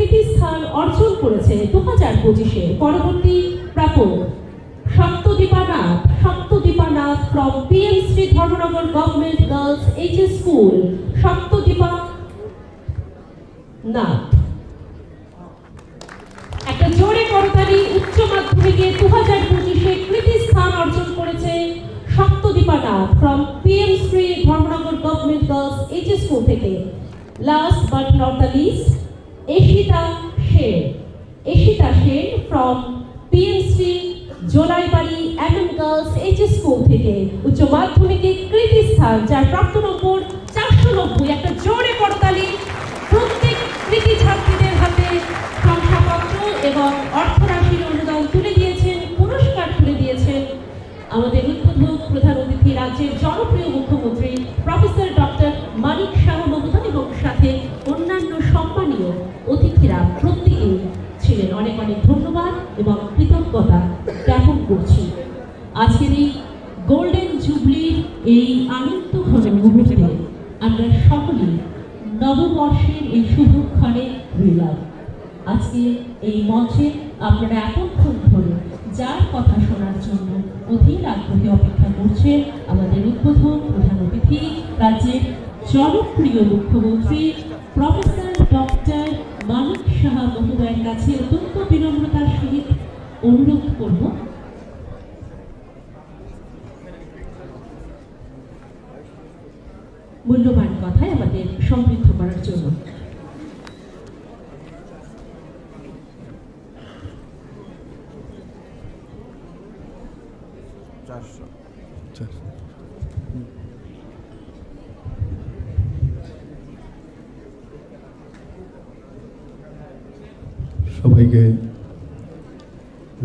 কৃতিস্থান অর্জন করেছে 2025-এ পরবর্তী প্রাপক Saptadipa Nath from PM Shri Dharmanagar government girls HS school. Saptadipa Nath, একটা জোরে করতালি। উচ্চ মাধ্যমিকে 2025-এ কৃতিস্থান অর্জন করেছে Saptadipa Nath from PM Shri Dharmanagar government girls HS school থেকে। Last but not the least, Esita Sen from PM Shri Jolaibari MM girls HS school থেকে উচ্চ মাধ্যমিকে কৃতিস্থান, যার প্রাপ্ত নম্বর 490। একটা জোরে করতালি। প্রত্যেক কৃতি ছাত্রীদের হাতে শংসাপত্র এবং অর্থরাশির অনুদান তুলে দিয়েছেন, পুরস্কার তুলে দিয়েছেন আমাদের উদ্বোধক প্রধান অতিথি রাজ্যের জনপ্রিয় মুখ্যমন্ত্রী প্রফেসর ডক্টর মানিক শাহ মহোদয় এবং সাথে অন্যান্য সম্মানীয় অতিথিরা প্রত্যেকেই ছিলেন। অনেক অনেক ধন্যবাদ এবং কৃতজ্ঞতা জ্ঞাপন করছি। আজকের এই গোল্ডেন জুবলির এই আনন্দঘন মুহূর্তে আমরা সকলেই নববর্ষের এই শুভক্ষণে রইলাম। আজকে এই মঞ্চে আপনারা এতক্ষণ ধরে যার কথা শোনার জন্য অধীর আগ্রহে অপেক্ষা করছেন আমাদের উদ্বোধক প্রধান অতিথি রাজ্যের জনপ্রিয় মুখ্যমন্ত্রী প্রফেসর ডক্টর মানিক শাহ মহোদয়ের কাছে অত্যন্ত বিনম্রতার সহিত অনুরোধ করব মূল্যবান কথায় আমাদের সমৃদ্ধ করার জন্য। সবাইকে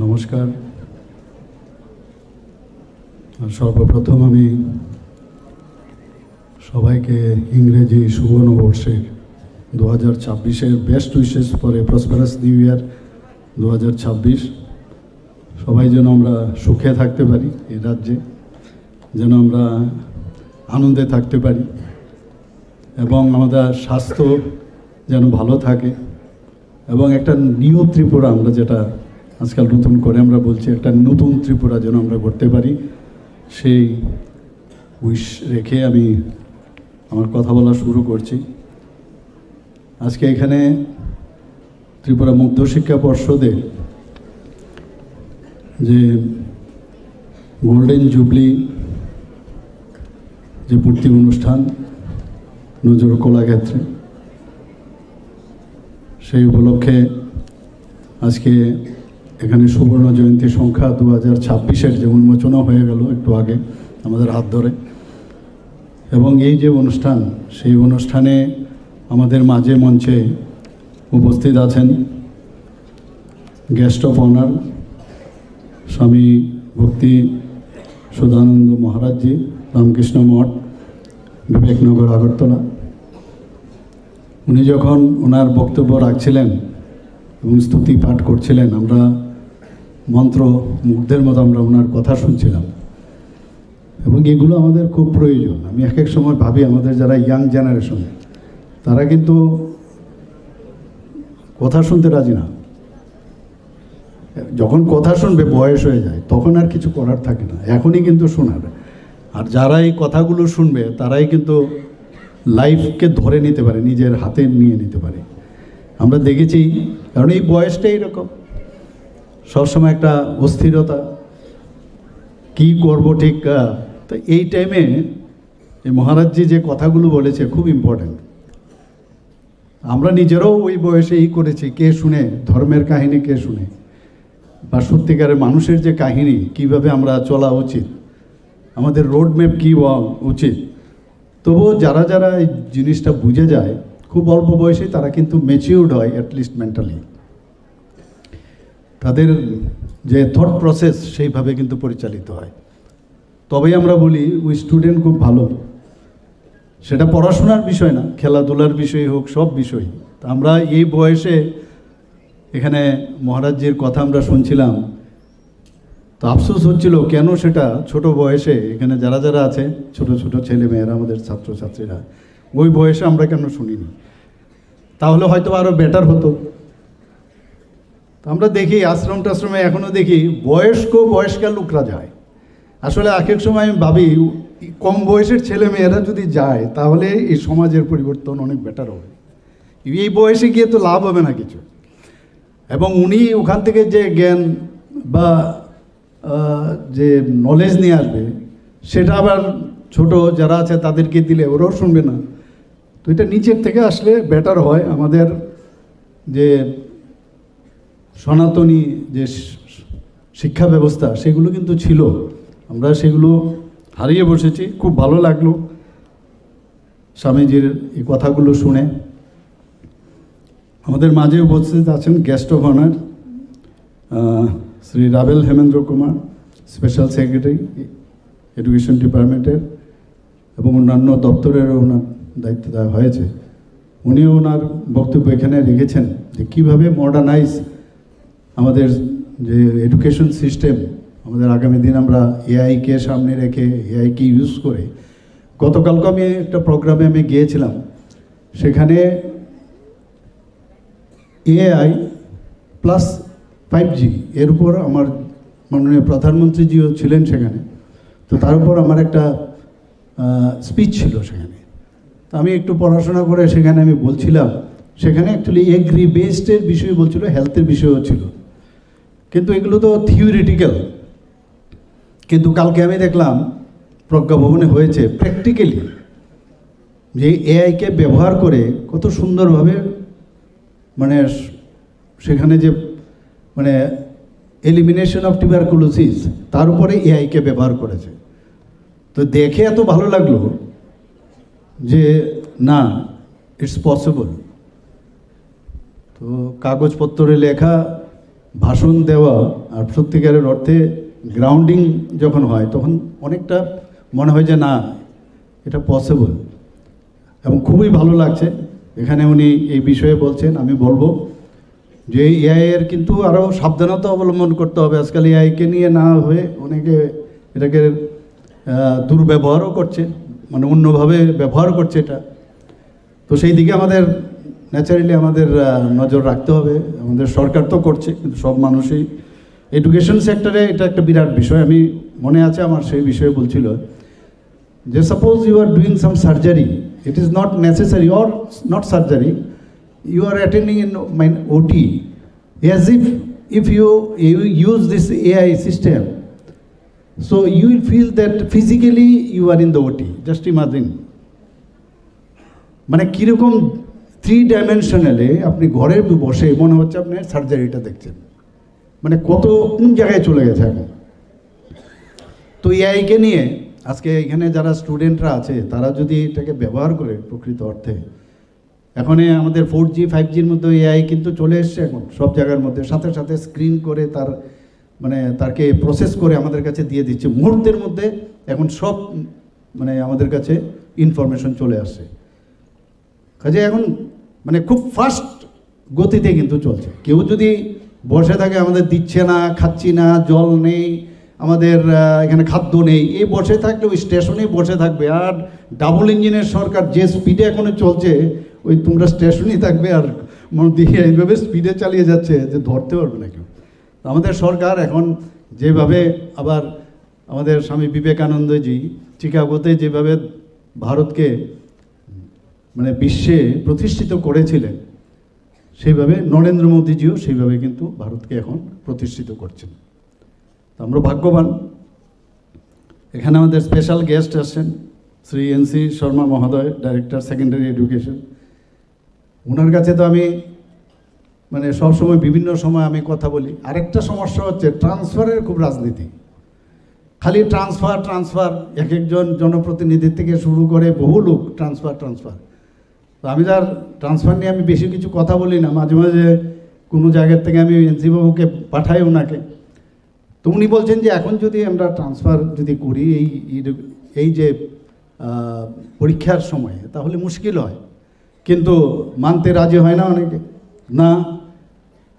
নমস্কার। সর্বপ্রথম আমি সবাইকে ইংরেজি শুভ নববর্ষের 2026-এর best wishes for a prosperous new year 2026। সবাই যেন আমরা সুখে থাকতে পারি, এই রাজ্যে যেন আমরা আনন্দে থাকতে পারি এবং আমাদের স্বাস্থ্য যেন ভালো থাকে এবং একটা নিউ ত্রিপুরা, আমরা যেটা আজকাল নতুন করে আমরা বলছি, একটা নতুন ত্রিপুরা যেন আমরা করতে পারি, সেই উইশ রেখে আমি আমার কথা বলা শুরু করছি। আজকে এখানে ত্রিপুরা মুক্ত শিক্ষা পর্ষদের যে গোল্ডেন জুবলি যে পূর্তি অনুষ্ঠান নজর কলাক্ষেত্রে, সেই উপলক্ষে আজকে এখানে সুবর্ণ জয়ন্তী সংখ্যা 2026-এর যে উন্মোচনও হয়ে গেল একটু আগে আমাদের হাত ধরে, এবং এই যে অনুষ্ঠান, সেই অনুষ্ঠানে আমাদের মাঝে মঞ্চে উপস্থিত আছেন গেস্ট অফ অনার স্বামী ভক্তি সুধানন্দ মহারাজজি, রামকৃষ্ণ মঠ, বিবেকনগর, আগরতলা। উনি যখন ওনার বক্তব্য রাখছিলেন এবং স্তুতি পাঠ করছিলেন, আমরা মন্ত্র মুগ্ধের মতো আমরা ওনার কথা শুনছিলাম এবং এগুলো আমাদের খুব প্রয়োজন। আমি এক এক সময় ভাবি আমাদের যারা ইয়াং জেনারেশন, তারা কিন্তু কথা শুনতে রাজি না। যখন কথা শুনবে বয়স হয়ে যায়, তখন আর কিছু করার থাকে না, এখনই কিন্তু শোনার। আর যারা এই কথাগুলো শুনবে তারাই কিন্তু লাইফকে ধরে নিতে পারে, নিজের হাতে নিয়ে নিতে পারে। আমরা দেখেছি, কারণ এই বয়সটাই এরকম, সবসময় একটা অস্থিরতা, কি করব ঠিক। তো এই টাইমে এই মহারাজজি যে কথাগুলো বলেছে খুব ইম্পর্ট্যান্ট। আমরা নিজেরাও ওই বয়সে এই করেছি, কে শুনে ধর্মের কাহিনী, কে শুনে বা সত্যিকারের মানুষের যে কাহিনী, কিভাবে আমরা চলা উচিত, আমাদের রোড ম্যাপ কী হওয়া উচিত। তবুও যারা যারা এই জিনিসটা বুঝে যায় খুব অল্প বয়সে, তারা কিন্তু ম্যাচিউরড হয়, অ্যাটলিস্ট মেন্টালি। তাদের যে থট প্রসেস সেইভাবে কিন্তু পরিচালিত হয়। তবেই আমরা বলি ওই স্টুডেন্ট খুব ভালো। সেটা পড়াশোনার বিষয় না, খেলাধুলার বিষয় হোক, সব বিষয়। আমরা এই বয়সে এখানে মহারাজজির কথা আমরা শুনছিলাম, তো আফসোস হচ্ছিল কেন সেটা ছোট বয়সে এখানে যারা যারা আছে, ছোট ছোট ছেলে মেয়েরা, আমাদের ছাত্রছাত্রীরা, ওই বয়সে আমরা কেন শুনিনি। তাহলে হয়তো আরও বেটার হতো। আমরা দেখি আশ্রম টাশ্রমে এখনও দেখি বয়স্কা লোকরা যায়। আসলে এক এক সময় আমি ভাবি কম বয়সের ছেলে মেয়েরা যদি যায় তাহলে এই সমাজের পরিবর্তন অনেক বেটার হবে। এই বয়সে গিয়ে তো লাভ হবে না কিছু। এবং উনি ওখান থেকে যে জ্ঞান বা যে নলেজ নিয়ে আসবে সেটা আবার ছোট যারা আছে তাদেরকে দিলে ওরাও শুনবে না। তো এটা নিচের থেকে আসলে বেটার হয়। আমাদের যে সনাতনী যে শিক্ষা ব্যবস্থা সেগুলো কিন্তু ছিল, আমরা সেগুলো হারিয়ে বসেছি। খুব ভালো লাগলো স্বামীজির এই কথাগুলো শুনে। আমাদের মাঝে উপস্থিত আছেন guest of honour Shri রাবেল Hemendra Kumar, special secretary education ডিপার্টমেন্টের, এবং অন্যান্য দপ্তরেরও ওনার দায়িত্ব দেওয়া হয়েছে। উনিও ওনার বক্তব্য এখানে রেখেছেন যে কীভাবে মডার্নাইজ আমাদের যে এডুকেশন সিস্টেম, আমাদের আগামী দিন আমরা এআইকে সামনে রেখে এআইকে ইউজ করে। গতকালকে আমি একটা প্রোগ্রামে আমি গিয়েছিলাম, সেখানে এআই প্লাস 5G এর উপর আমার মাননীয় প্রধানমন্ত্রীজিও ছিলেন সেখানে। তো তার উপর আমার একটা স্পিচ ছিল সেখানে। তো আমি একটু পড়াশোনা করে সেখানে আমি বলছিলাম, সেখানে অ্যাকচুয়ালি এগ্রি বেসডের বিষয় বলছিল, হেলথের বিষয়ও ছিল, কিন্তু এগুলো তো থিওরিটিক্যাল। কিন্তু কালকে আমি দেখলাম প্রজ্ঞা ভবনে হয়েছে প্র্যাকটিক্যালি যে এআইকে ব্যবহার করে কত সুন্দরভাবে মানে সেখানে যে মানে এলিমিনেশন অফ টিউবারকুলোসিস তার উপরে এআইকে ব্যবহার করেছে। তো দেখে এত ভালো লাগলো যে না, ইটস পসিবল। তো কাগজপত্রে লেখা, ভাষণ দেওয়া আর সত্যিকারের অর্থে গ্রাউন্ডিং যখন হয় তখন অনেকটা মনে হয় যে না, এটা পসিবল। এবং খুবই ভালো লাগছে এখানে উনি এই বিষয়ে বলছেন। আমি বলবো যে এআই এর কিন্তু আরও সাবধানতা অবলম্বন করতে হবে। আজকাল এআইকে নিয়ে না হয়ে অনেকে এটাকে দুর্ব্যবহারও করছে, মানে অন্যভাবে ব্যবহার করছে এটা। তো সেই দিকে আমাদের ন্যাচারালি আমাদের নজর রাখতে হবে। আমাদের সরকার তো করছে, কিন্তু সব মানুষই এডুকেশন সেক্টরে এটা একটা বিরাট বিষয়। আমি মনে আছে আমার সেই বিষয়ে বলছিল যে suppose you are doing some surgery, it is not necessary or not surgery, you are attending in OT, as if you use this AI system, so you will feel that physically you are in the OT. Just imagine, মানে কীরকম 3 ডাইমেনশনালে আপনি ঘরে বসে মনে হচ্ছে আপনি সার্জারিটা দেখছেন, মানে কত কোন জায়গায় চলে গেছে এখন। তো এআইকে নিয়ে আজকে এখানে যারা স্টুডেন্টরা আছে তারা যদি এটাকে ব্যবহার করে প্রকৃত অর্থে, এখন আমাদের 4G 5Gর মধ্যে এআই কিন্তু চলে এসছে এখন সব জায়গার মধ্যে, সাথে সাথে স্ক্রিন করে তার মানে তাকে প্রসেস করে আমাদের কাছে দিয়ে দিচ্ছে মুহূর্তের মধ্যে। এখন সব মানে আমাদের কাছে ইনফরমেশন চলে আসছে, কাজে এখন মানে খুব ফাস্ট গতিতে কিন্তু চলছে। কেউ যদি বসে থাকে আমাদের দিচ্ছে না, খাচ্ছি না, জল নেই, আমাদের এখানে খাদ্য নেই, এই বসে থাকলে ওই স্টেশনেই বসে থাকবে। আর ডাবল ইঞ্জিনের সরকার যে স্পিডে এখনো চলছে, ওই তোমরা স্টেশনেই থাকবে আর মনে দিয়ে এইভাবে স্পিডে চালিয়ে যাচ্ছে যে ধরতে পারবে না কেউ। আমাদের সরকার এখন যেভাবে আবার আমাদের স্বামী বিবেকানন্দজি চিকাগোতে যেভাবে ভারতকে মানে বিশ্বে প্রতিষ্ঠিত করেছিলেন, সেইভাবে নরেন্দ্র মোদীজিও সেইভাবে কিন্তু ভারতকে এখন প্রতিষ্ঠিত করছেন। আমরা ভাগ্যবান। এখানে আমাদের স্পেশাল গেস্ট আসছেন শ্রী NC শর্মা মহোদয়, ডাইরেক্টর সেকেন্ডারি এডুকেশন। ওনার কাছে তো আমি মানে সবসময় বিভিন্ন সময় আমি কথা বলি। আরেকটা সমস্যা হচ্ছে ট্রান্সফারের খুব রাজনীতি, খালি ট্রান্সফার এক একজন জনপ্রতিনিধির থেকে শুরু করে বহু লোক ট্রান্সফার। তো আমি তার ট্রান্সফার নিয়ে আমি বেশি কিছু কথা বলি না। মাঝে মাঝে কোনো জায়গার থেকে আমি NC বাবুকে পাঠাই ওনাকে। তো উনি বলছেন যে এখন যদি আমরা ট্রান্সফার যদি করি এই যে পরীক্ষার সময়ে, তাহলে মুশকিল হয়, কিন্তু মানতে রাজি হয় না অনেকে। না,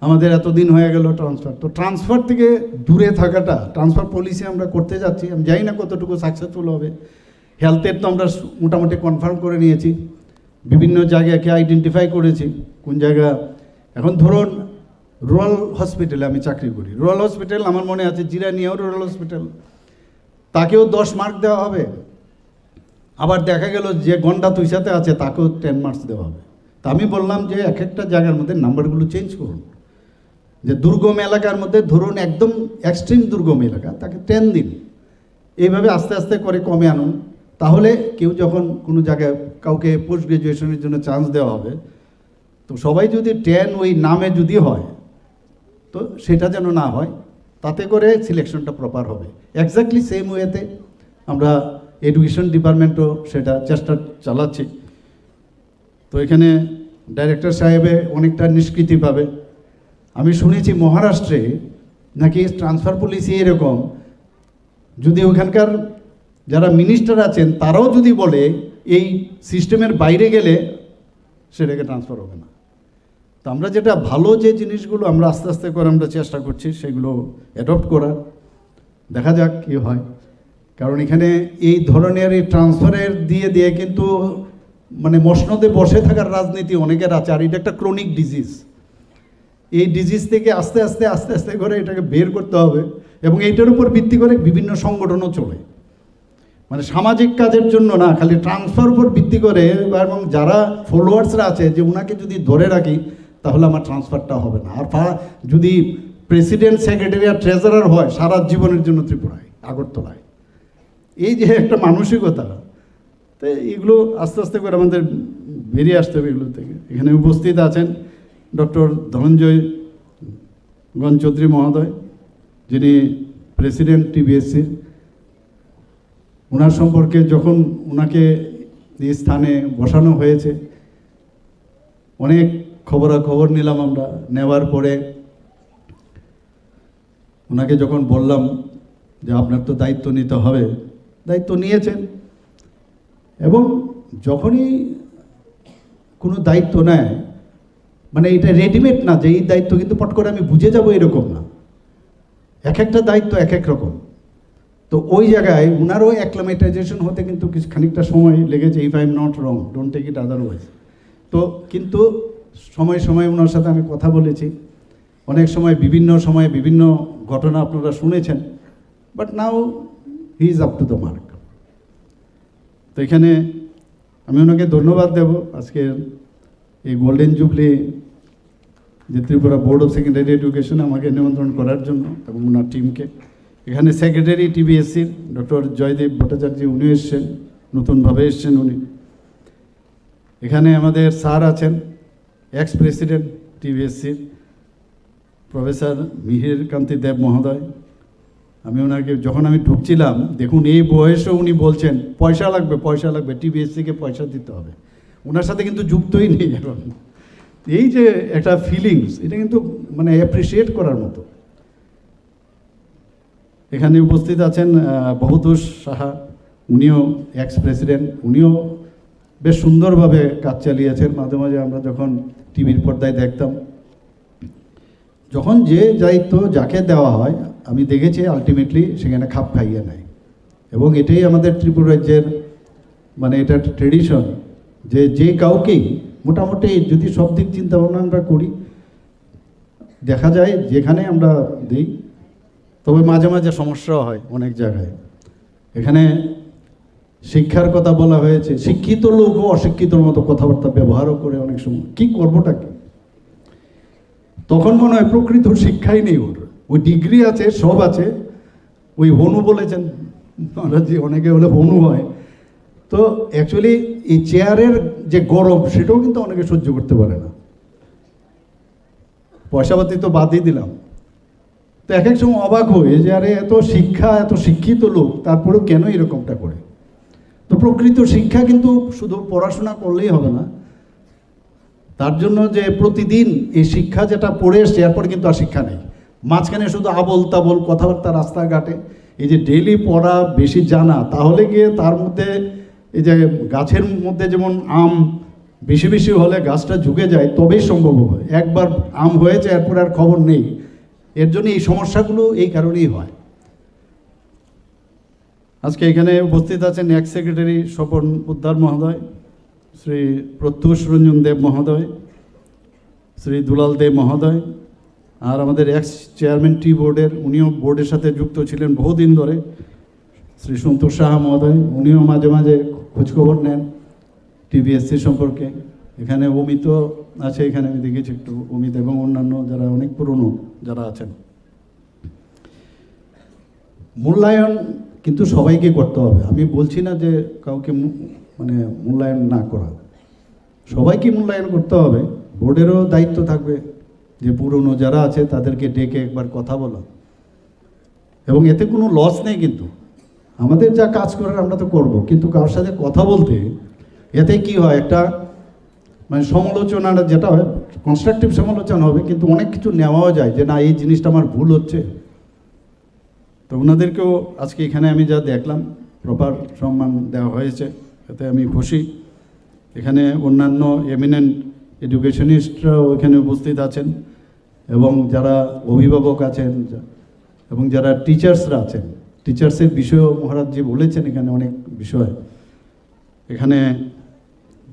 আমাদের এতদিন হয়ে গেল ট্রান্সফার। তো ট্রান্সফার থেকে দূরে থাকাটা, ট্রান্সফার পলিসি আমরা করতে যাচ্ছি, আমি জানি না কতটুকু সাকসেসফুল হবে। হেলথের তো আমরা মোটামুটি কনফার্ম করে নিয়েছি, বিভিন্ন জায়গাকে আইডেন্টিফাই করেছি কোন জায়গা। এখন ধরুন রুরাল হসপিটালে আমি চাকরি করি। রুরাল হসপিটাল আমার মনে আছে, জিরানিয়াও রুরাল হসপিটাল, তাকেও 10 মার্ক দেওয়া হবে। আবার দেখা গেল যে গন্ডা তুইসাতে আছে তাকেও 10 মার্কস দেওয়া হবে। তা আমি বললাম যে এক একটা জায়গার মধ্যে নাম্বারগুলো চেঞ্জ করুন। যে দুর্গম এলাকার মধ্যে ধরুন একদম এক্সট্রিম দুর্গম এলাকা, তাকে 10 দিন, এইভাবে আস্তে আস্তে করে কমে আনুন। তাহলে কেউ যখন কোনো জায়গায় কাউকে পোস্ট গ্রাজুয়েশনের জন্য চান্স দেওয়া হবে, তো সবাই যদি 10 ওই নামে যদি হয়, তো সেটা যেন না হয়, তাতে করে সিলেকশনটা প্রপার হবে। এক্স্যাক্টলি সেম ওয়েতে আমরা এডুকেশন ডিপার্টমেন্টও সেটা চেষ্টা চালাচ্ছি। তো এখানে ডাইরেক্টর সাহেবে অনেকটা নিষ্কৃতি পাবে। আমি শুনেছি মহারাষ্ট্রে নাকি ট্রান্সফার পলিসি এরকম, যদি ওখানকার যারা মিনিস্টার আছেন তারাও যদি বলে এই সিস্টেমের বাইরে গেলে সেটাকে ট্রান্সফার হবে না। তো আমরা যেটা ভালো যে জিনিসগুলো আমরা আস্তে আস্তে করে আমরা চেষ্টা করছি সেগুলো অ্যাডপ্ট করার, দেখা যাক কী হয়। কারণ এখানে এই ধরনের এই ট্রান্সফারের দিয়ে দিয়ে কিন্তু মানে মসনদে বসে থাকার রাজনীতি অনেকের আছে, আর এটা একটা ক্রনিক ডিজিজ। এই ডিজিজ থেকে আস্তে আস্তে আস্তে আস্তে করে এটাকে বের করতে হবে, এবং এইটার উপর ভিত্তি করে বিভিন্ন সংগঠনও চলে। মানে সামাজিক কাজের জন্য না, খালি ট্রান্সফার উপর ভিত্তি করে, এবং যারা ফলোয়ার্সরা আছে যে ওনাকে যদি ধরে রাখি তাহলে আমার ট্রান্সফারটা হবে না। আর যদি প্রেসিডেন্ট, সেক্রেটারি আর ট্রেজারার হয় সারা জীবনের জন্য ত্রিপুরায়, আগরতলায়, এই যে একটা মানসিকতা, তো এগুলো আস্তে আস্তে করে আমাদের বেরিয়ে আসতে হবে এগুলো থেকে। এখানে উপস্থিত আছেন ডক্টর ধনঞ্জয় গণ চৌধুরী মহোদয়, যিনি প্রেসিডেন্ট টিবিএসসির। ওনার সম্পর্কে যখন ওনাকে এই স্থানে বসানো হয়েছে অনেক খবরাখবর নিলাম আমরা। নেওয়ার পরে ওনাকে যখন বললাম যে আপনার তো দায়িত্ব নিতে হবে, দায়িত্ব নিয়েছেন। এবং যখনই কোনো দায়িত্ব নেয়, মানে এটা রেডিমেড না যে এই দায়িত্ব কিন্তু পট করে আমি বুঝে যাব, এরকম না। এক একটা দায়িত্ব এক এক রকম। তো ওই জায়গায় ওনারও অ্যাক্লামেটাইজেশন হতে কিন্তু কিছু খানিকটা সময় লেগেছে। If I am not wrong, don't take it otherwise. তো কিন্তু সময় সময় ওনার সাথে আমি কথা বলেছি, অনেক সময় বিভিন্ন সময়ে বিভিন্ন ঘটনা আপনারা শুনেছেন, but now he is up to the mark. তো এখানে আমি ওনাকে ধন্যবাদ দেব আজকে এই গোল্ডেন জুবলি যে Tripura board of secondary education আমাকে নিমন্ত্রণ করার জন্য, এবং ওনার টিমকে। এখানে সেক্রেটারি টিবিএসসির ডক্টর জয়দেব ভট্টাচার্য, উনি এসছেন, নতুনভাবে এসছেন উনি। এখানে আমাদের স্যার আছেন, এক্স প্রেসিডেন্ট টিবিএসসির প্রফেসর মিহির কান্তি দেব মহোদয়। আমি ওনাকে যখন আমি ঢুকছিলাম, দেখুন এই বয়সেও উনি বলছেন পয়সা লাগবে, পয়সা লাগবে, টিবিএসসিকে পয়সা দিতে হবে। ওনার সাথে কিন্তু যুক্তই নেই এখন। এই যে একটা ফিলিংস, এটা কিন্তু মানে অ্যাপ্রিসিয়েট করার মতো। এখানে উপস্থিত আছেন বহুতোষ সাহা, উনিও এক্স প্রেসিডেন্ট, উনিও বেশ সুন্দরভাবে কাজ চালিয়েছেন। মাঝে মাঝে আমরা যখন টিভির পর্দায় দেখতাম, যখন যে দায়িত্ব যাকে দেওয়া হয় আমি দেখেছি আলটিমেটলি সেখানে খাপ খাইয়ে নেয়। এবং এটাই আমাদের ত্রিপুরা রাজ্যের মানে এটা ট্রেডিশন, যে যে কাউকেই মোটামুটি যদি সব দিক চিন্তা ভাবনা আমরা করি, দেখা যায় যেখানে আমরা দিই, তবে মাঝে মাঝে সমস্যাও হয় অনেক জায়গায়। এখানে শিক্ষার কথা বলা হয়েছে, শিক্ষিত লোকও অশিক্ষিতর মতো কথাবার্তা ব্যবহারও করে অনেক সময়। কি করবোটা কি? তখন মনে হয় প্রকৃত শিক্ষাই নেই ওর। ওই ডিগ্রি আছে, সব আছে, ওই হনু বলেছেন মহারাজজি, অনেকে হলে হনু হয়। তো অ্যাকচুয়ালি এই চেয়ারের যে গরম সেটাও কিন্তু অনেকে সহ্য করতে পারে না। পয়সাপাতি তো বাদই দিলাম। তো এক এক সময় অবাক হয়ে যে আরে এত শিক্ষা, এত শিক্ষিত লোক, তারপরেও কেন এরকমটা করে? তো প্রকৃত শিক্ষা কিন্তু শুধু পড়াশোনা করলেই হবে না, তার জন্য যে প্রতিদিন এই শিক্ষা যেটা পড়ে এসছে এরপর কিন্তু আর শিক্ষা নেই। মাঝখানে শুধু আবল তাবল কথাবার্তা রাস্তাঘাটে, এই যে ডেইলি পড়া, বেশি জানা, তাহলে গিয়ে তার মধ্যে এই যে গাছের মধ্যে যেমন আম বেশি বেশি হলে গাছটা ঝুঁকে যায়, তবেই সম্ভব হয়। একবার আম হয়েছে এরপর আর খবর নেই। এর জন্য এই সমস্যাগুলো এই কারণেই হয়। আজকে এখানে উপস্থিত আছেন এক্স সেক্রেটারি স্বপন পোদ্দার মহোদয়, শ্রী প্রত্যুষ রঞ্জন দেব মহোদয়, শ্রী দুলাল দেব মহোদয়, আর আমাদের এক্স চেয়ারম্যান টি বোর্ডের, উনিও বোর্ডের সাথে যুক্ত ছিলেন বহুদিন ধরে, শ্রী সন্তোষ সাহা মহোদয়, উনিও মাঝে মাঝে খোঁজখবর নেন টিবিএসসি সম্পর্কে। এখানে অমিত আছে, এখানে আমি দেখেছি একটু অমিত এবং অন্যান্য যারা অনেক পুরনো যারা আছেন। মূল্যায়ন কিন্তু সবাইকে করতে হবে, আমি বলছি না যে কাউকে মানে মূল্যায়ন না করা, সবাইকে মূল্যায়ন করতে হবে। বোর্ডেরও দায়িত্ব থাকবে যে পুরনো যারা আছে তাদেরকে ডেকে একবার কথা বলা, এবং এতে কোনো লস নেই। কিন্তু আমাদের যা কাজ করার আমরা তো করব, কিন্তু কারোর সাথে কথা বলতে এতে কি হয়, একটা মানে সমালোচনাটা যেটা হয় কনস্ট্রাকটিভ সমালোচনা হবে, কিন্তু অনেক কিছু নেওয়াও যায় যে না এই জিনিসটা আমার ভুল হচ্ছে। তো ওনাদেরকেও আজকে এখানে আমি যা দেখলাম প্রপার সম্মান দেওয়া হয়েছে, এতে আমি খুশি। এখানে অন্যান্য এমিনেন্ট এডুকেশনিস্টরাও এখানে উপস্থিত আছেন, এবং যারা অভিভাবক আছেন এবং যারা টিচার্সরা আছেন। টিচার্সের বিষয়েও মহারাজজি বলেছেন এখানে অনেক বিষয়। এখানে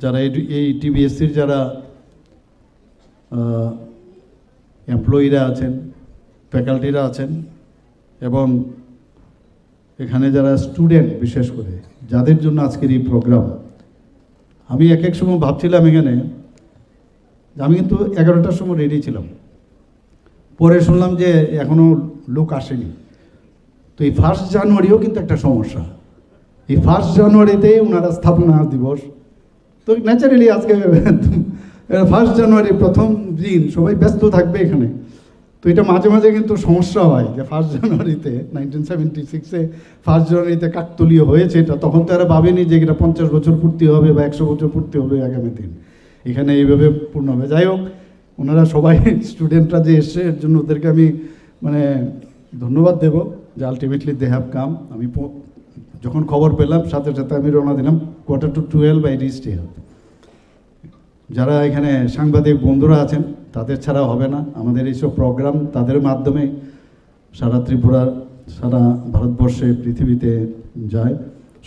যারা এই টিবিএসসির যারা এমপ্লয়িরা আছেন, ফ্যাকাল্টিরা আছেন, এবং এখানে যারা স্টুডেন্ট বিশেষ করে যাদের জন্য আজকের এই প্রোগ্রাম। আমি এক এক সময় ভাবছিলাম এখানে, আমি কিন্তু 11টার সময় রেডি ছিলাম, পরে শুনলাম যে এখনও লোক আসেনি। তো এই 1 জানুয়ারিও কিন্তু একটা সমস্যা, এই 1 জানুয়ারিতে ওনারা স্থাপনা দিবস, তো ন্যাচারালি আজকে 1 জানুয়ারি প্রথম দিন সবাই ব্যস্ত থাকবে এখানে। তো এটা মাঝে মাঝে কিন্তু সমস্যা হয় যে 1 জানুয়ারিতে 1976-এ 1 জানুয়ারিতে কাকতলীয় হয়েছে, এটা তখন তো এরা ভাবেনি যে এটা 50 বছর পূর্তি হবে বা 100 বছর পূর্তি হবে আগামী দিন, এখানে এইভাবে পূর্ণ হবে। যাই হোক, ওনারা সবাই স্টুডেন্টরা যে এসছে এর জন্য ওদেরকে আমি মানে ধন্যবাদ দেব যে আলটিমেটলি দে হ্যাভ কাম। আমি যখন খবর পেলাম সাথে সাথে আমি রওনা দিলাম, 11:45 I reached here। যারা এখানে সাংবাদিক বন্ধুরা আছেন তাদের ছাড়া হবে না আমাদের এইসব প্রোগ্রাম, তাদের মাধ্যমে সারা ত্রিপুরা, সারা ভারতবর্ষে, পৃথিবীতে যায়।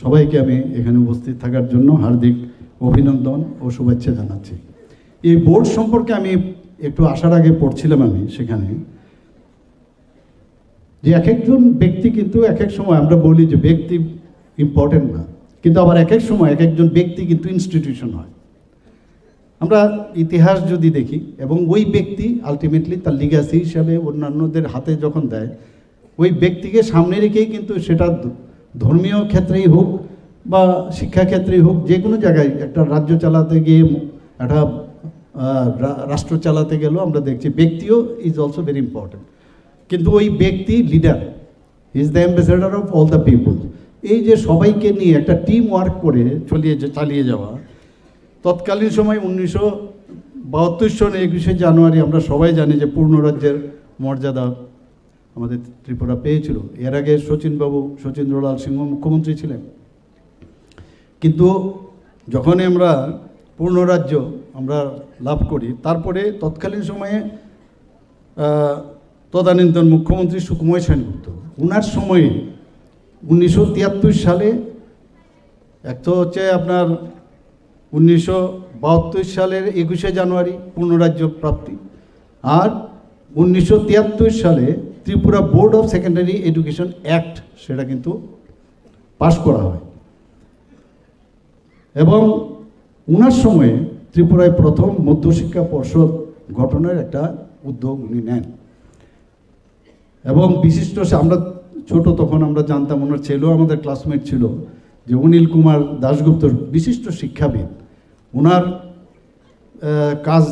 সবাইকে আমি এখানে উপস্থিত থাকার জন্য হার্দিক অভিনন্দন ও শুভেচ্ছা জানাচ্ছি। এই বোর্ড সম্পর্কে আমি একটু আসার আগে পড়ছিলাম আমি সেখানে, যে এক একজন ব্যক্তি কিন্তু এক এক সময় আমরা বলি যে ব্যক্তি ইম্পর্টেন্ট না, কিন্তু আবার এক এক সময় এক একজন ব্যক্তি কিন্তু ইনস্টিটিউশন হয়। আমরা ইতিহাস যদি দেখি, এবং ওই ব্যক্তি আলটিমেটলি তার লিগ্যাসি হিসাবে অন্যান্যদের হাতে যখন দেয়, ওই ব্যক্তিকে সামনে রেখেই কিন্তু সেটা ধর্মীয় ক্ষেত্রেই হোক বা শিক্ষাক্ষেত্রেই হোক, যে কোনো জায়গায় একটা রাজ্য চালাতে গিয়ে, একটা রাষ্ট্র চালাতে গেলেও আমরা দেখছি ব্যক্তিও ইজ অলসো ভেরি ইম্পর্টেন্ট। কিন্তু ওই ব্যক্তি leader, is the ambassador of all the people. এই যে সবাইকে নিয়ে একটা টিম ওয়ার্ক করে চালিয়ে যাওয়া, তৎকালীন সময় 1972 সনে 21শে জানুয়ারি আমরা সবাই জানি যে পূর্ণ রাজ্যের মর্যাদা আমাদের ত্রিপুরা পেয়েছিল। এর আগে শচীন্দ্রলাল সিংহ মুখ্যমন্ত্রী ছিলেন, কিন্তু যখনই আমরা পূর্ণ রাজ্য আমরা লাভ করি, তারপরে তৎকালীন সময়ে তদানীন্তন মুখ্যমন্ত্রী সুকুমার সেনগুপ্ত, ওনার সময়ে 1973 সালে, এক তো হচ্ছে আপনার 1972 সালের 21শে জানুয়ারি পূর্ণরাজ্য প্রাপ্তি, আর 1973 সালে Tripura board of secondary education act সেটা কিন্তু পাশ করা হয়, এবং ওনার সময়ে ত্রিপুরায় প্রথম মধ্যশিক্ষা পর্ষদ গঠনের একটা উদ্যোগ উনি নেন। এবং বিশিষ্ট, আমরা ছোট তখন আমরা জানতাম, ওনার ছেলেও আমাদের ক্লাসমেট ছিল, যে অনিল কুমার দাশগুপ্ত বিশিষ্ট শিক্ষাবিদ। ওনার কাজ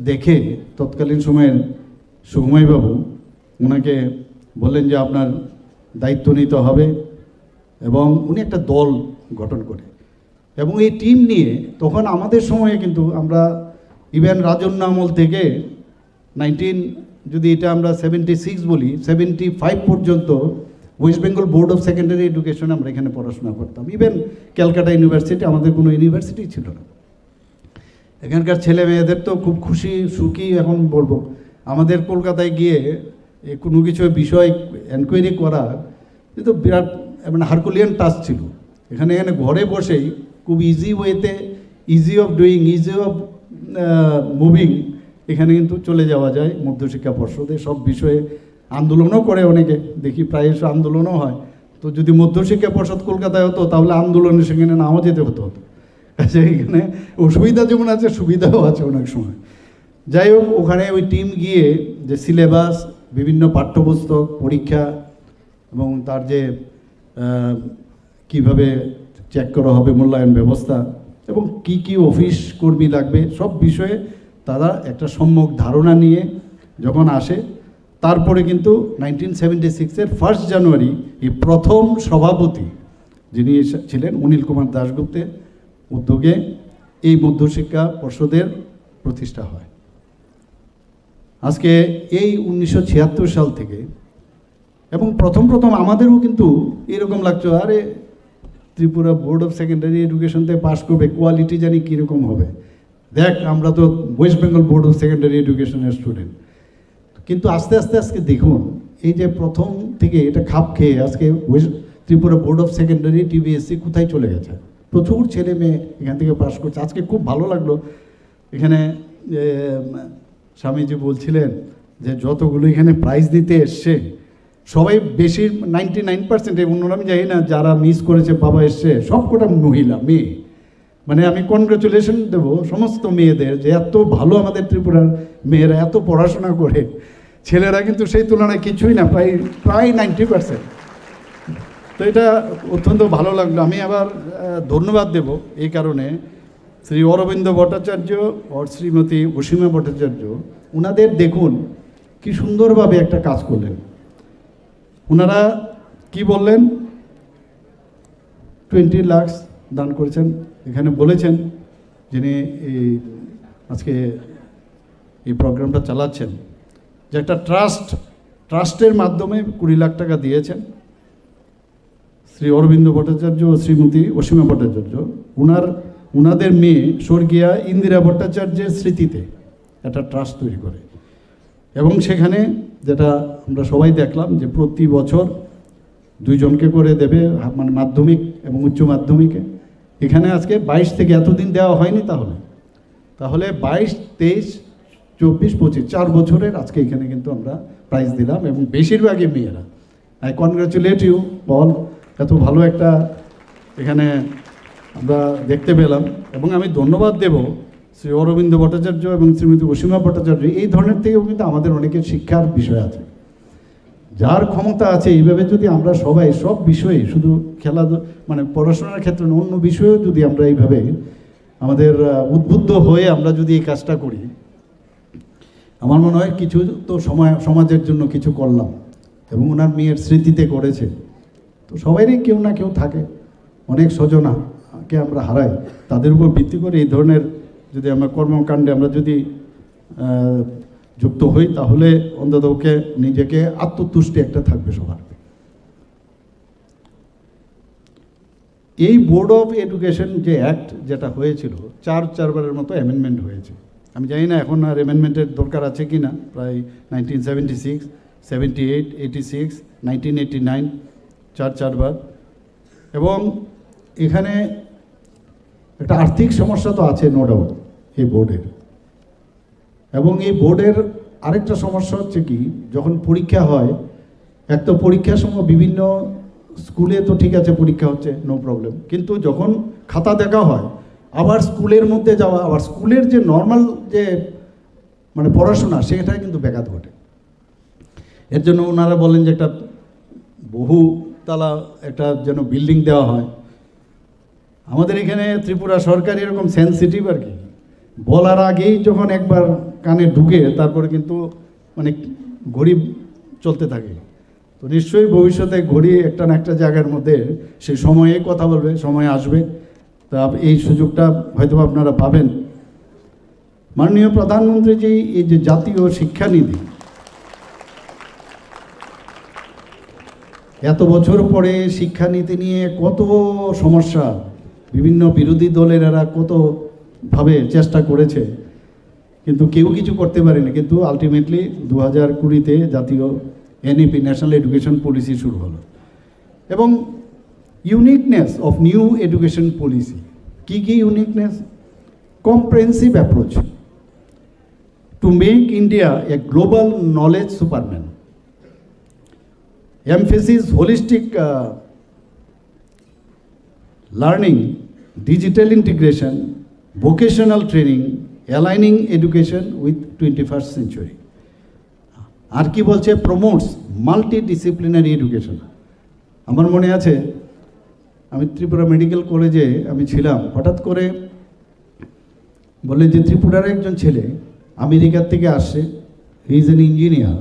দেখে তৎকালীন সময়ের সুকুমাইবাবু ওনাকে বললেন যে আপনার দায়িত্ব নিতে হবে, এবং উনি একটা দল গঠন করে, এবং এই টিম নিয়ে তখন আমাদের সময়ে কিন্তু আমরা ইভেন রাজন্য আমল থেকে যদি এটা আমরা 76 বলি, 75 পর্যন্ত West Bengal board of secondary education আমরা এখানে পড়াশোনা করতাম। ইভেন ক্যালকাটা ইউনিভার্সিটি, আমাদের কোনো ইউনিভার্সিটি ছিল না। এখানকার ছেলে মেয়েদের তো খুব খুশি সুখী, এখন বলবো আমাদের কলকাতায় গিয়ে কোনো কিছু বিষয় এনকোয়ারি করা কিন্তু বিরাট মানে হারকুলিয়ান টাস্ক ছিল। এখানে ঘরে বসেই খুব ইজি ওয়েতে, easy of doing, easy of moving, এখানে কিন্তু চলে যাওয়া যায় মধ্যশিক্ষা পর্ষদে, সব বিষয়ে আন্দোলনও করে অনেকে, দেখি প্রায়শ আন্দোলনও হয়। তো যদি মধ্যশিক্ষা পর্ষদ কলকাতায় হতো তাহলে আন্দোলনে সেখানে নাও যেতে হতো। এখানে অসুবিধা যেমন আছে, সুবিধাও আছে অনেক সময়। যাই হোক, ওখানে ওই টিম গিয়ে যে সিলেবাস, বিভিন্ন পাঠ্যপুস্তক, পরীক্ষা এবং তার যে কিভাবে চেক করা হবে মূল্যায়ন ব্যবস্থা এবং কি কি অফিস কর্মী লাগবে, সব বিষয়ে তারা একটা সম্যক ধারণা নিয়ে যখন আসে, তারপরে কিন্তু 1976-এর 1 জানুয়ারি এই প্রথম সভাপতি যিনি ছিলেন অনিল কুমার দাশগুপ্তের উদ্যোগে এই মধ্যশিক্ষা পর্ষদের প্রতিষ্ঠা হয়। আজকে এই 1976 সাল থেকে, এবং প্রথম আমাদেরও কিন্তু এরকম লাগতো, আরে ত্রিপুরা বোর্ড অফ সেকেন্ডারি এডুকেশনতে পাস করবে, কোয়ালিটি জানি কীরকম হবে, দেখ আমরা তো West Bengal board of secondary এডুকেশনের স্টুডেন্ট। কিন্তু আস্তে আস্তে আজকে দেখুন, এই যে প্রথম থেকে এটা খাপ খেয়ে আজকে Tripura board of secondary TBSC কোথায় চলে গেছে, প্রচুর ছেলে মেয়ে এখান থেকে পাস করছে। আজকে খুব ভালো লাগলো, এখানে স্বামীজি বলছিলেন যে যতগুলো এখানে প্রাইজ দিতে এসছে সবাই বেশি 99%, অন্যরা আমি জানি না যারা মিস করেছে বাবা এসছে, সবকটা মহিলা মেয়ে। মানে আমি কনগ্রাচুলেশন দেবো সমস্ত মেয়েদের যে এত ভালো আমাদের ত্রিপুরার মেয়েরা এত পড়াশোনা করে, ছেলেরা কিন্তু সেই তুলনায় কিছুই না, প্রায় 90%। তো এটা অত্যন্ত ভালো লাগলো। আমি আবার ধন্যবাদ দেব এই কারণে শ্রী অরবিন্দ ভট্টাচার্য আর শ্রীমতী অসীমা ভট্টাচার্য, ওনাদের দেখুন কি সুন্দরভাবে একটা কাজ করলেন। ওনারা কি বললেন, 20 লাখ দান করেছেন। এখানে বলেছেন যিনি এই আজকে এই প্রোগ্রামটা চালাচ্ছেন যে একটা ট্রাস্টের মাধ্যমে 20 লাখ টাকা দিয়েছেন শ্রী অরবিন্দ ভট্টাচার্য ও শ্রীমতী অসীমা ভট্টাচার্য। ওনাদের মেয়ে স্বর্গীয়া ইন্দিরা ভট্টাচার্যের স্মৃতিতে একটা ট্রাস্ট তৈরি করে, এবং সেখানে যেটা আমরা সবাই দেখলাম যে প্রতি বছর 2 জনকে করে দেবে, মানে মাধ্যমিক এবং উচ্চ মাধ্যমিকে। এখানে আজকে 22 থেকে, এতদিন দেওয়া হয়নি, তাহলে 22, 23, 24, 25 4 বছরের আজকে এখানে কিন্তু আমরা প্রাইজ দিলাম, এবং বেশিরভাগই মেয়েরা। আই কনগ্রাচুলেট ইউ অল, এত ভালো একটা এখানে আমরা দেখতে পেলাম। এবং আমি ধন্যবাদ দেব শ্রী অরবিন্দ ভট্টাচার্য এবং শ্রীমতী অসীমা ভট্টাচার্য। এই ধরনের থেকেও কিন্তু আমাদের অনেকের শিক্ষার বিষয় আছে, যার ক্ষমতা আছে এইভাবে যদি আমরা সবাই সব বিষয়ে, শুধু মানে পড়াশোনার ক্ষেত্রে অন্য বিষয়েও যদি আমরা এইভাবে আমাদের উদ্বুদ্ধ হয়ে আমরা যদি এই কাজটা করি, আমার মনে হয় কিছু তো সমাজের জন্য কিছু করলাম। এবং ওনার মেয়ের স্মৃতিতে করেছে, তো সবাইরই কেউ না কেউ থাকে, অনেক স্বজনকে আমরা হারাই, তাদের উপর ভিত্তি করে এই ধরনের যদি আমরা কর্মকাণ্ডে আমরা যদি যুক্ত হই, তাহলে অন্ততকে নিজেকে আত্মতুষ্টি একটা থাকবে সবার। এই বোর্ড অফ এডুকেশন যে অ্যাক্ট যেটা হয়েছিল, 4বারের মতো অ্যামেন্ডমেন্ট হয়েছে। আমি জানি না এখন আর অ্যামেন্ডমেন্টের দরকার আছে কি না। প্রায় 1976, 78, 86, 1989, 4বার। এবং এখানে একটা আর্থিক সমস্যা তো আছে নো ডাউট এই বোর্ডের। এবং এই বোর্ডের আরেকটা সমস্যা হচ্ছে কি, যখন পরীক্ষা হয়, এক তো পরীক্ষার সময় বিভিন্ন স্কুলে তো ঠিক আছে পরীক্ষা হচ্ছে, নো প্রবলেম, কিন্তু যখন খাতা দেখা হয় আবার স্কুলের মধ্যে যাওয়া, আবার স্কুলের যে নর্মাল যে মানে পড়াশোনা, সেটাই কিন্তু ব্যাঘাত ঘটে। এর জন্য ওনারা বলেন যে একটা বহুতলা একটা যেন বিল্ডিং দেওয়া হয়। আমাদের এখানে ত্রিপুরা সরকার এরকম সেন্সিটিভ আর কি, বলার আগেই যখন একবার কানে ঢুকে তারপরে কিন্তু মানে ঘড়ি চলতে থাকে। তো নিশ্চয়ই ভবিষ্যতে ঘড়ি একটা না একটা জায়গার মধ্যে সেই সময়ে কথা বলবে, সময় আসবে। তা এই সুযোগটা হয়তো আপনারা পাবেন। মাননীয় প্রধানমন্ত্রীজি এই যে জাতীয় শিক্ষানীতি, এত বছর পরে শিক্ষানীতি নিয়ে কত সমস্যা, বিভিন্ন বিরোধী দলের এরা কতভাবে চেষ্টা করেছে, কিন্তু কেউ কিছু করতে পারেনি। কিন্তু আলটিমেটলি 2020-তে জাতীয় এনইপি ন্যাশনাল এডুকেশন পলিসি শুরু হলো। এবং uniqueness of new education policy, কি uniqueness? Comprehensive approach, to make India a global knowledge superman. Emphasis holistic learning, digital integration, vocational training, aligning education with 21st century. আর কি বলছে, প্রমোটস মাল্টিডিসিপ্লিনারি এডুকেশন। আমার মনে আছে আমি ত্রিপুরা মেডিকেল কলেজে আমি ছিলাম, হঠাৎ করে বললেন যে ত্রিপুরার একজন ছেলে আমেরিকার থেকে আসছে, হি ইজ এন ইঞ্জিনিয়ার,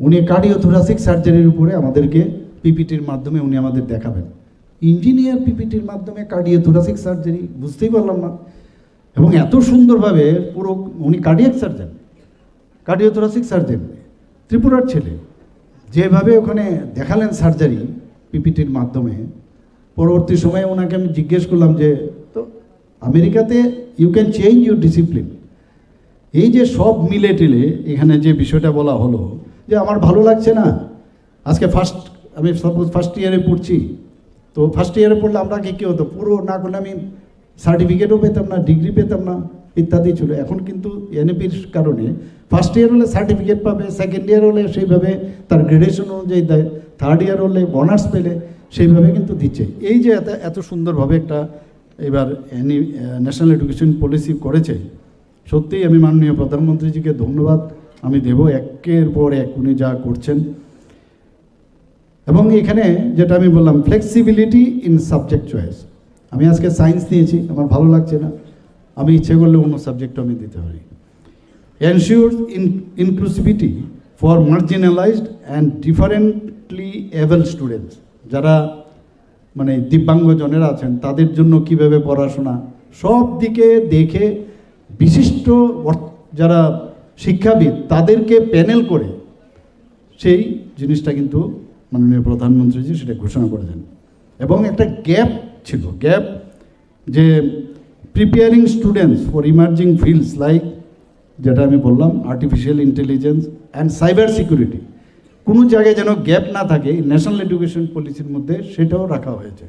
উনি কার্ডিওথোরাসিক সার্জারির উপরে আমাদেরকে পিপিটির মাধ্যমে উনি আমাদের দেখাবেন। ইঞ্জিনিয়ার পিপিটির মাধ্যমে কার্ডিওথোরাসিক সার্জারি, বুঝতেই পারলাম না। এবং এত সুন্দরভাবে পুরো, উনি কার্ডিয়াক সার্জন, কার্ডিওথোরাসিক সার্জন, ত্রিপুরার ছেলে, যেভাবে ওখানে দেখালেন সার্জারি পিপিটির মাধ্যমে। পরবর্তী সময়ে ওনাকে আমি জিজ্ঞেস করলাম যে তো আমেরিকাতে you can change your discipline. এই যে সব মিলে টিলে এখানে যে বিষয়টা বলা হলো যে আমার ভালো লাগছে না, আজকে আমি সাপোজ ফার্স্ট ইয়ারে পড়ছি, তো ফার্স্ট ইয়ারে পড়লে আমরা কী হতো, পুরো না করলে আমি সার্টিফিকেটও পেতাম না, ডিগ্রি পেতাম না, ইত্যাদি ছিল। এখন কিন্তু এনএপির কারণে ফার্স্ট ইয়ার হলে সার্টিফিকেট পাবে, সেকেন্ড ইয়ার হলে সেইভাবে তার গ্রেডেশন অনুযায়ী দেয়, থার্ড ইয়ার হলে অনার্স পেলে সেইভাবে কিন্তু দিচ্ছে। এই যে এত সুন্দরভাবে একটা এবার ন্যাশনাল এডুকেশন পলিসি করেছে, সত্যিই আমি মাননীয় প্রধানমন্ত্রীজিকে ধন্যবাদ আমি দেব, একের পর এক উনি যা করছেন। এবং এখানে যেটা আমি বললাম, ফ্লেক্সিবিলিটি ইন সাবজেক্ট চয়েস। আমি আজকে সায়েন্স নিয়েছি, আমার ভালো লাগছে না, আমি ইচ্ছে করলে অন্য সাবজেক্টও আমি দিতে পারি। Ensure inclusivity for marginalised and differently able students, যারা মানে দিব্যাঙ্গজনেরা আছেন তাদের জন্য কিভাবে পড়াশোনা, সব দিকে দেখে বিশিষ্ট যারা শিক্ষাবিদ তাদেরকে প্যানেল করে সেই জিনিসটা কিন্তু মাননীয় প্রধানমন্ত্রীজি সেটা ঘোষণা করেছেন। এবং একটা গ্যাপ ছিল, গ্যাপ যে preparing students for emerging fields like, যেটা আমি বললাম artificial intelligence and cyber security, কোনো জায়গায় যেন গ্যাপ না থাকে ন্যাশনাল এডুকেশন পলিসির মধ্যে, সেটাও রাখা হয়েছে।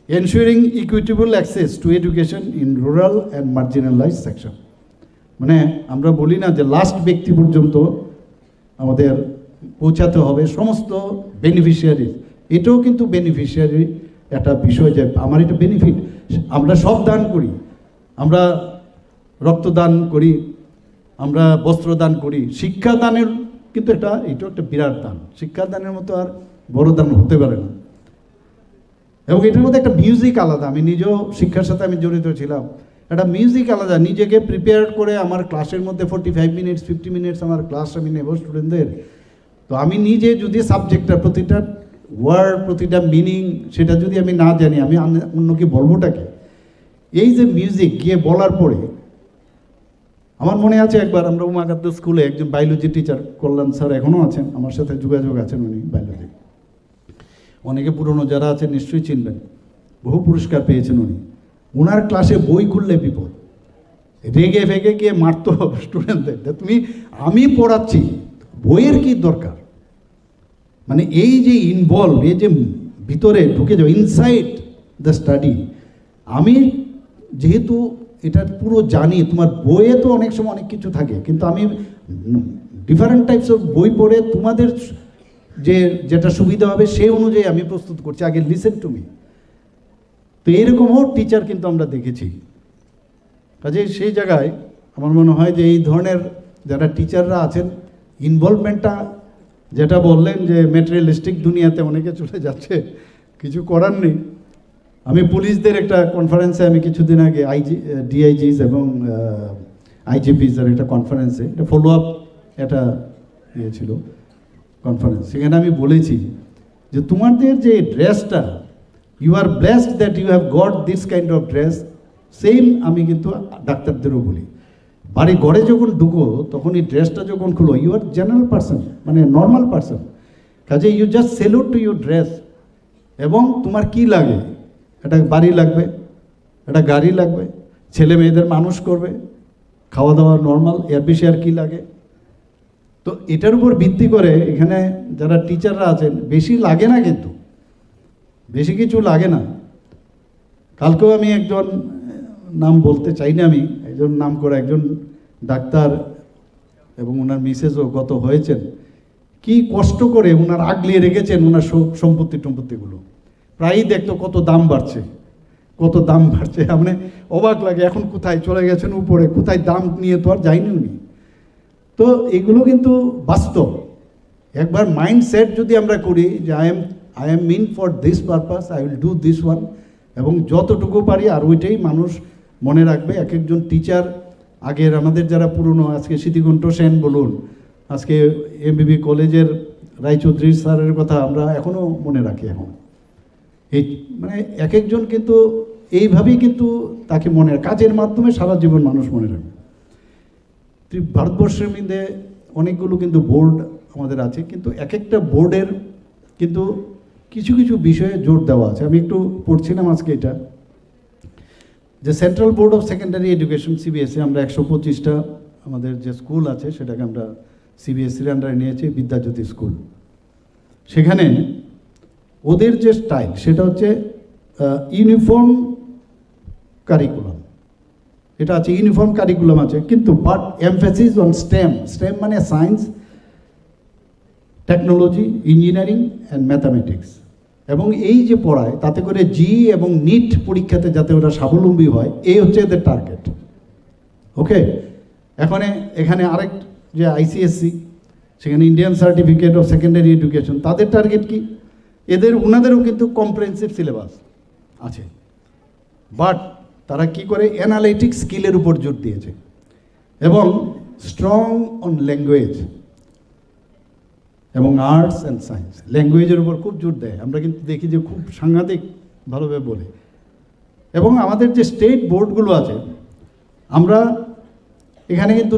Ensuring equitable access to education in rural and marginalised section, মানে আমরা বলি না যে লাস্ট ব্যক্তি পর্যন্ত আমাদের পৌঁছাতে হবে, সমস্ত বেনিফিশিয়ারি, এটাও কিন্তু বেনিফিশিয়ারি একটা বিষয়, যে আমার এটা বেনিফিট। আমরা সব দান করি, আমরা রক্তদান করি, আমরা বস্ত্রদান করি, শিক্ষাদানের কিন্তু এটাও একটা বিরাট দান, শিক্ষাদানের মতো আর বড় দান হতে পারে না। এবং এটার মধ্যে একটা মিউজিক আলাদা, আমি নিজেও শিক্ষার সাথে আমি জড়িত ছিলাম, একটা মিউজিক আলাদা, নিজেকে প্রিপেয়ার করে আমার ক্লাসের মধ্যে 45 মিনিটস 50 মিনিটস আমার ক্লাস আমি নেব স্টুডেন্টদের। তো আমি নিজে যদি সাবজেক্টটা প্রতিটা ওয়ার্ড, প্রতিটা মিনিং সেটা যদি আমি না জানি, আমি অন্যকে বলবোটাকে। এই যে মিউজিক গিয়ে বলার পরে, আমার মনে আছে একবার আমরা উমাকান্ত স্কুলে একজন বায়োলজি টিচার, কল্যাণ স্যার এখনও আছেন, আমার সাথে যোগাযোগ আছেন, উনি বায়োলজি, অনেকে পুরনো যারা আছেন নিশ্চয়ই চিনবেন, বহু পুরস্কার পেয়েছেন উনি। ওনার ক্লাসে বই খুললে বিপদ, রেগে ফেগে গিয়ে মারতো স্টুডেন্টদের, আমি পড়াচ্ছি, বইয়ের কি দরকার, মানে এই যে ইনভলভ, এই যে ভিতরে ঢুকে যাও, ইনসাইড দ্য স্টাডি। আমি যেহেতু এটা পুরো জানি, তোমার বইয়ে তো অনেক সময় অনেক কিছু থাকে, কিন্তু আমি ডিফারেন্ট টাইপস অফ বই পড়ে তোমাদের যেটা সুবিধা হবে সেই অনুযায়ী আমি প্রস্তুত করছি, আগে লিসেন টু মি। তো এইরকমও টিচার কিন্তু আমরা দেখেছি। কাজে সেই জায়গায় আমার মনে হয় যে এই ধরনের যারা টিচাররা আছেন, ইনভলভমেন্টটা, যেটা বললেন যে মেটেরিয়ালিস্টিক দুনিয়াতে অনেকে চলে যাচ্ছে, কিছু করার নেই। আমি পুলিশদের একটা কনফারেন্সে আমি কিছুদিন আগে ডিআইজিস এবং আইজিপিসের একটা কনফারেন্সে, এটা ফলো আপ একটা ছিল কনফারেন্স, সেখানে আমি বলেছি যে তোমাদের যে ড্রেসটা, you are blessed that you have got this kind of dress. Same আমি কিন্তু ডাক্তারদেরও বলি, বাড়ি ঘরে যখন ঢুকো তখন এই ড্রেসটা যখন খুলো, ইউ আর জেনারেল পার্সন, মানে নর্মাল পার্সন, কাজে you just salute to your dress. এবং তোমার কি লাগে, একটা বাড়ি লাগবে, একটা গাড়ি লাগবে, ছেলে মেয়েদের মানুষ করবে, খাওয়া দাওয়া নর্মাল, এর বেশি আর কি লাগে। তো এটার উপর ভিত্তি করে এখানে যারা টিচাররা আছেন, বেশি লাগে না, কিন্তু বেশি কিছু লাগে না। কালকেও আমি একজন, নাম বলতে চাই না আমি, একজন নাম করে একজন ডাক্তার, এবং ওনার মিসেসও গত হয়েছেন, কি কষ্ট করে ওনার আগলিয়ে রেখেছেন ওনার সম্পত্তিগুলো। প্রায়ই দেখতো কত দাম বাড়ছে, মানে অবাক লাগে, এখন কোথায় চলে গেছেন উপরে, কোথায় দাম নিয়ে তো আর যায়নি উনি। তো এগুলো কিন্তু বাস্তব। একবার মাইন্ডসেট যদি আমরা করি যে I am mean for this purpose, I will do this one, এবং যতটুকু পারি আর ওইটাই মানুষ মনে রাখবে। এক একজন টিচার, আগের আমাদের যারা পুরনো, আজকে স্মৃতিকণ্ঠ সেন বলুন, আজকে এমবিবি কলেজের রায়চৌধুরী স্যারের কথা আমরা এখনও মনে রাখি। এখন এই মানে এক একজন কিন্তু এইভাবেই কিন্তু তাকে কাজের মাধ্যমে সারা জীবন মানুষ মনে রাখবে। ভারতবর্ষের মধ্যে অনেকগুলো কিন্তু বোর্ড আমাদের আছে, কিন্তু এক একটা বোর্ডের কিন্তু কিছু কিছু বিষয়ে জোর দেওয়া আছে। আমি একটু পড়ছিলাম আজকে এটা, যে central board of secondary education CBSE, আমরা 125টা আমাদের যে স্কুল আছে সেটাকে আমরা সিবিএসসির আন্ডারে নিয়েছি, বিদ্যাজ্যোতি স্কুল। সেখানে ওদের যে স্টাইল সেটা হচ্ছে ইউনিফর্ম কারিকুলাম, এটা আছে ইউনিফর্ম কারিকুলাম আছে, কিন্তু বাট এমফেসিস অন স্টেম মানে science, technology, engineering and mathematics. এবং এই যে পড়ায় তাতে করে জি এবং নিট পরীক্ষাতে যাতে ওরা স্বাবলম্বী হয়, এই হচ্ছে এদের টার্গেট। ওকে, এখানে আরেক যে আইসিএসসি, সেখানে Indian certificate of secondary education, তাদের টার্গেট কি? ওনাদেরও কিন্তু কম্প্রিহেনসিভ সিলেবাস আছে, বাট তারা কি করে অ্যানালাইটিক স্কিলের উপর জোর দিয়েছে এবং স্ট্রং অন ল্যাঙ্গুয়েজ এবং আর্টস অ্যান্ড সায়েন্স। ল্যাঙ্গুয়েজের উপর খুব জোর দেয়, আমরা কিন্তু দেখি যে খুব সাংঘাতিক ভালোভাবে বলে। এবং আমাদের যে স্টেট বোর্ডগুলো আছে, আমরা এখানে কিন্তু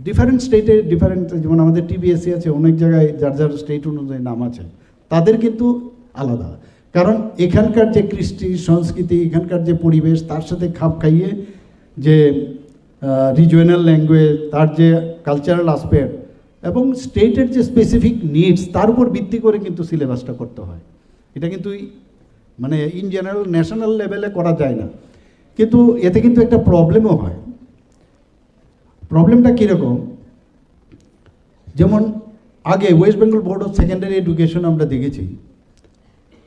ডিফারেন্ট স্টেটে ডিফারেন্ট, যেমন আমাদের টিবিএসসি আছে, অনেক জায়গায় যার যার স্টেট অনুযায়ী নাম আছে, তাদের কিন্তু আলাদা। কারণ এখানকার যে কৃষ্টি সংস্কৃতি, এখানকার যে পরিবেশ, তার সাথে খাপ খাইয়ে যে রিজিওনাল ল্যাঙ্গুয়েজ, তার যে কালচারাল আসপেক্ট এবং স্টেটের যে স্পেসিফিক নিডস, তার উপর ভিত্তি করে কিন্তু সিলেবাসটা করতে হয়। এটা কিন্তু মানে ইন জেনারেল ন্যাশনাল লেভেলে করা যায় না। কিন্তু এতে কিন্তু একটা প্রবলেমও হয়। প্রবলেমটা কীরকম? যেমন আগে West Bengal board of secondary education আমরা দেখেছি,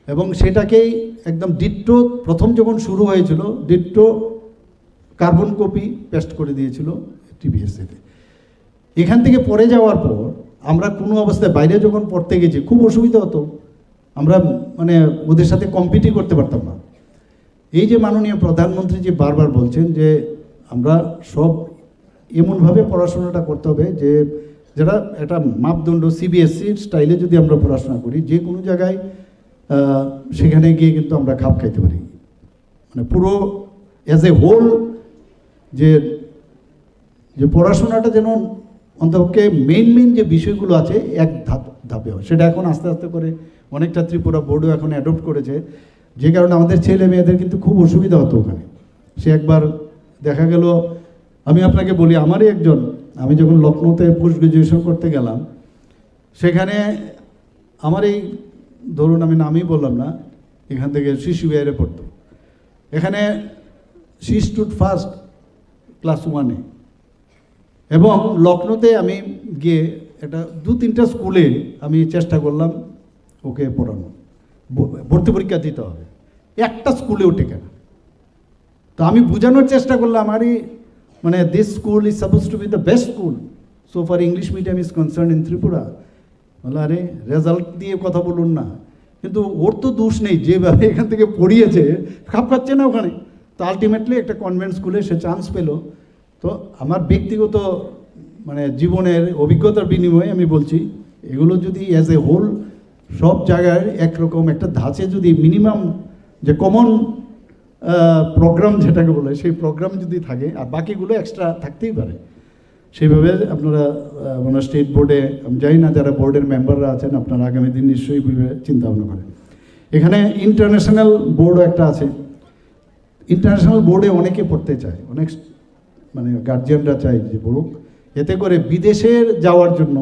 এবং সেটাকেই একদম ডিট্টো, প্রথম যখন শুরু হয়েছিল ডিট্টো কার্বন কপি পেস্ট করে দিয়েছিল টিবিএসসিতে। এখান থেকে পড়ে যাওয়ার পর আমরা কোনো অবস্থায় বাইরে যখন পড়তে গেছি খুব অসুবিধা হতো, আমরা মানে ওদের সাথে কম্পিটই করতে পারতাম না। এই যে মাননীয় প্রধানমন্ত্রী যে বারবার বলছেন যে আমরা সব এমনভাবে পড়াশোনাটা করতে হবে যে যেটা একটা মাপদণ্ড সিবিএসসির স্টাইলে যদি আমরা পড়াশোনা করি, যে কোনো জায়গায় সেখানে গিয়ে কিন্তু আমরা খাপ খাইতে পারি। মানে পুরো অ্যাজ এ হোল যে পড়াশোনাটা যেন অন্তপক্ষে মেইন যে বিষয়গুলো আছে এক ধাপে হয়, সেটা এখন আস্তে আস্তে করে অনেকটা ত্রিপুরা বোর্ডও এখন অ্যাডপ্ট করেছে, যে কারণে আমাদের ছেলে মেয়েদের কিন্তু খুব অসুবিধা হতো ওখানে। সে একবার দেখা গেল, আমি আপনাকে বলি, আমারই একজন, আমি যখন লখনৌতে পোস্ট গ্রাজুয়েশন করতে গেলাম, সেখানে আমার এই ধরুন আমি নামই বললাম না, এখান থেকে শিশু বিহারে পড়তো, এখানে শি স্টুড ফার্স্ট ক্লাস 1-এ। এবং লখনৌতে আমি গিয়ে একটা 2-3টা স্কুলে আমি চেষ্টা করলাম ওকে পড়ানো, ভর্তি পরীক্ষা দিতে হবে, একটা স্কুলেও টেকে না। তো আমি বোঝানোর চেষ্টা করলাম, আরে মানে this school is suppose two B the best school so far English medium is concern in Tripura. বলে আরে রেজাল্ট দিয়ে কথা বলুন না, কিন্তু ওর তো দোষ নেই, যেভাবে এখান থেকে পড়িয়েছে খাপ খাচ্ছে না ওখানে। তো আলটিমেটলি একটা কনভেন্ট স্কুলে সে চান্স পেল। তো আমার ব্যক্তিগত মানে জীবনের অভিজ্ঞতার বিনিময়ে আমি বলছি, এগুলো যদি অ্যাজ এ হোল সব জায়গায় একরকম একটা ধাঁচে যদি মিনিমাম যে কমন প্রোগ্রাম যেটাকে বলে, সেই প্রোগ্রাম যদি থাকে, আর বাকিগুলো এক্সট্রা থাকতেই পারে, সেইভাবে আপনারা মানে স্টেট বোর্ডে, আমি জানি না যারা বোর্ডের মেম্বাররা আছেন, আপনারা আগামী দিন নিশ্চয়ই চিন্তা ভাবনা করেন। এখানে ইন্টারন্যাশনাল বোর্ডও একটা আছে। ইন্টারন্যাশনাল বোর্ডে অনেকে পড়তে চায়, অনেক মানে গার্জিয়ানরা চায় যে পড়ুক, এতে করে বিদেশের যাওয়ার জন্য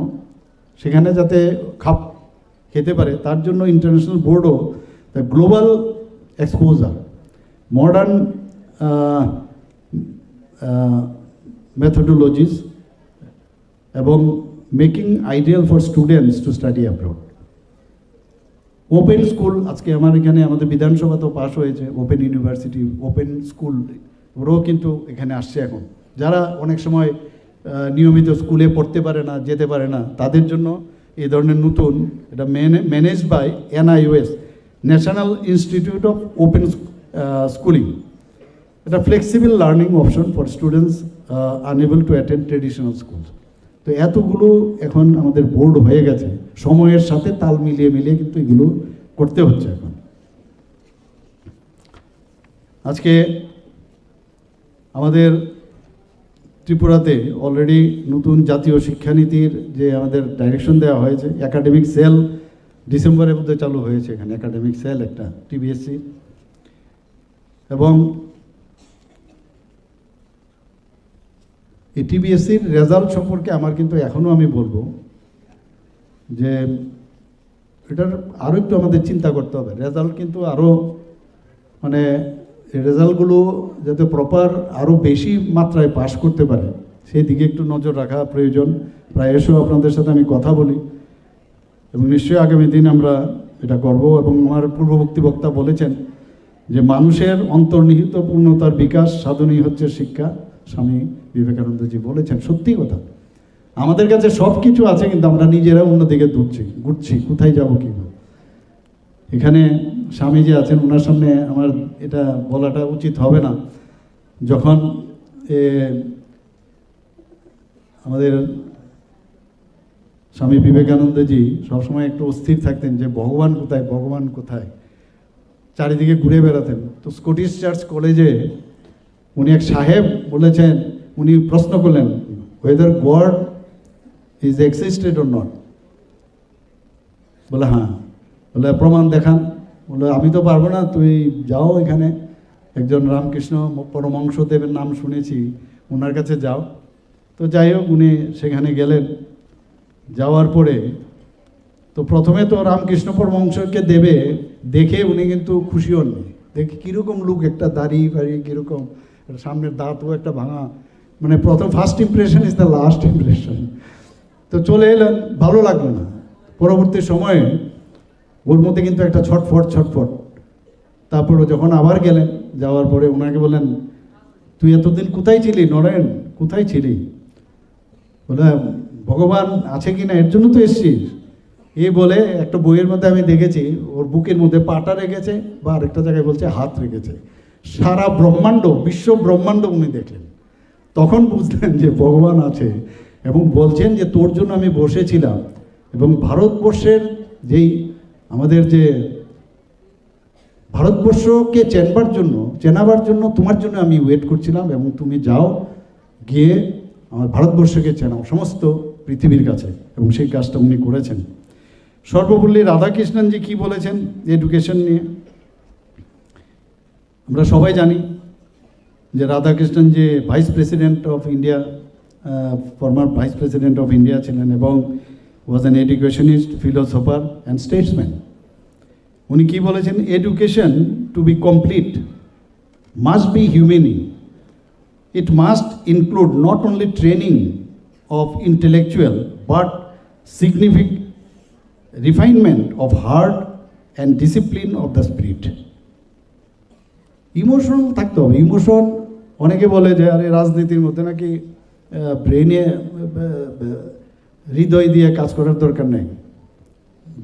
সেখানে যাতে খাপ খেতে পারে, তার জন্য ইন্টারন্যাশনাল বোর্ডও গ্লোবাল এক্সপোজার, মডার্ন methodologies এবং making ideal for students to study abroad. Open school, আজকে আমার এখানে আমাদের বিধানসভাতেও পাস হয়েছে ওপেন ইউনিভার্সিটি, ওপেন স্কুল, ওরাও কিন্তু এখানে আসছে এখন। যারা অনেক সময় নিয়মিত স্কুলে পড়তে পারে না, যেতে পারে না, তাদের জন্য এই ধরনের নতুন, এটা managed by NIOS, national institute of open schooling. এটা flexible learning option for students unable to attend traditional school. তো এতগুলো এখন আমাদের বোর্ড হয়ে গেছে, সময়ের সাথে তাল মিলিয়ে মিলিয়ে কিন্তু এগুলো করতে হচ্ছে এখন। আজকে আমাদের ত্রিপুরাতে অলরেডি নতুন জাতীয় শিক্ষানীতির যে আমাদের ডাইরেকশন দেওয়া হয়েছে, একাডেমিক সেল ডিসেম্বরের মধ্যে চালু হয়েছে এখানে, একাডেমিক সেল একটা TBSC। এবং এই TBSCর রেজাল্ট সম্পর্কে আমার কিন্তু এখনও আমি বলবো যে এটার আরও একটু আমাদের চিন্তা করতে হবে। রেজাল্ট কিন্তু আরও মানে রেজাল্টগুলো যাতে প্রপার আরও বেশি মাত্রায় পাস করতে পারে সেই দিকে একটু নজর রাখা প্রয়োজন। প্রায়শ আপনাদের সাথে আমি কথা বলি এবং নিশ্চয়ই আগামী দিন আমরা এটা করব। এবং আমার পূর্ববর্তী বক্তা বলেছেন যে মানুষের অন্তর্নিহিত পূর্ণতার বিকাশ সাধনই হচ্ছে শিক্ষা, স্বামী বিবেকানন্দজি বলেছেন। সত্যি কথা, আমাদের কাছে সব কিছু আছে কিন্তু আমরা নিজেরা অন্যদিকে ঘুরছি, কোথায় যাব কীভাবে। এখানে স্বামীজি আছেন, ওনার সামনে আমার এটা বলাটা উচিত হবে না। যখন আমাদের স্বামী বিবেকানন্দজি সবসময় একটু অস্থির থাকতেন যে ভগবান কোথায়, ভগবান কোথায়, চারিদিকে ঘুরে বেড়াতেন। তো স্কটিশ চার্চ কলেজে উনি এক সাহেব বলেছেন, উনি প্রশ্ন করলেন whether God is existed or not। বলে হ্যাঁ। বলে প্রমাণ দেখান। বলে আমি তো পারবো না, তুই যাও এখানে একজন রামকৃষ্ণ পরমহংসদেবের নাম শুনেছি, ওনার কাছে যাও। তো যাই হোক, উনি সেখানে গেলেন। যাওয়ার পরে তো প্রথমে তো রামকৃষ্ণ পরমহংসকে দেবে দেখে উনি কিন্তু খুশি হননি। দেখে কীরকম লুক, একটা দাড়ি ফাড়ি কীরকম, সামনের দাঁতও একটা ভাঙা, মানে প্রথম first impression is the last impression. তো চলে এলেন, ভালো লাগলো না। পরবর্তী সময়ে ওর মধ্যে কিন্তু একটা ছটফট। তারপরে যখন আবার গেলেন, যাওয়ার পরে ওনাকে বললেন, তুই এতদিন কোথায় ছিলি নরেন, কোথায় ছিলি? বলে ভগবান আছে কি না এর জন্য তো এসছিস। এই বলে একটা বইয়ের মধ্যে আমি দেখেছি ওর বুকের মধ্যে পাটা রেখেছে, বা আরেকটা জায়গায় বলছে হাত রেখেছে। সারা ব্রহ্মাণ্ড, বিশ্ব ব্রহ্মাণ্ড উনি দেখলেন। তখন বুঝলেন যে ভগবান আছে এবং বলছেন যে তোর জন্য আমি বসেছিলাম। এবং ভারতবর্ষের যেই আমাদের যে ভারতবর্ষকে চেনাবার জন্য তোমার জন্য আমি ওয়েট করছিলাম, এবং তুমি যাও গিয়ে আমার ভারতবর্ষকে চেনাও সমস্ত পৃথিবীর কাছে, এবং সেই কাজটা উনি করেছেন। সর্বপল্লী রাধাকৃষ্ণনজি কি বলেছেন এডুকেশন নিয়ে আমরা সবাই জানি যে রাধাকৃষ্ণন যে vice president of India, former vice president of India ছিলেন এবং was an educationist, philosopher and statesman. উনি কি বলেছেন, education to be complete must be humane. It must include not only training of intellectual but significant refinement of heart and discipline of the spirit. Emotional থাকতে হবে। ইমোশন, অনেকে বলে যে আরে রাজনীতির মধ্যে নাকি ব্রেনে হৃদয় দিয়ে কাজ করার দরকার নেই,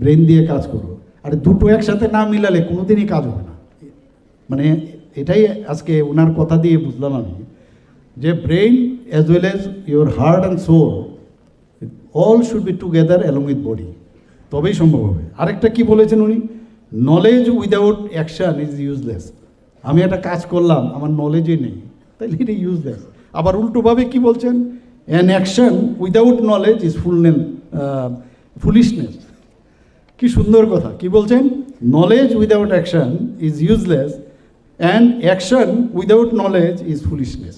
ব্রেন দিয়ে কাজ করো। আর দুটো একসাথে না মিলালে কোনোদিনই কাজ হবে না। মানে এটাই আজকে ওনার কথা দিয়ে বুঝলাম আমি, যে brain as well as your heart and soul all should be together along with body, তবেই সম্ভব হবে। আরেকটা কি বলেছেন উনি, knowledge without action is useless. আমি একটা কাজ করলাম, আমার নলেজই নেই, তাহলে এটা ইউজলেস। আবার উল্টোভাবে কি বলছেন, an action without knowledge is foolishness. কি সুন্দর কথা, কি বলছেন, knowledge without action is useless and action without knowledge is foolishness.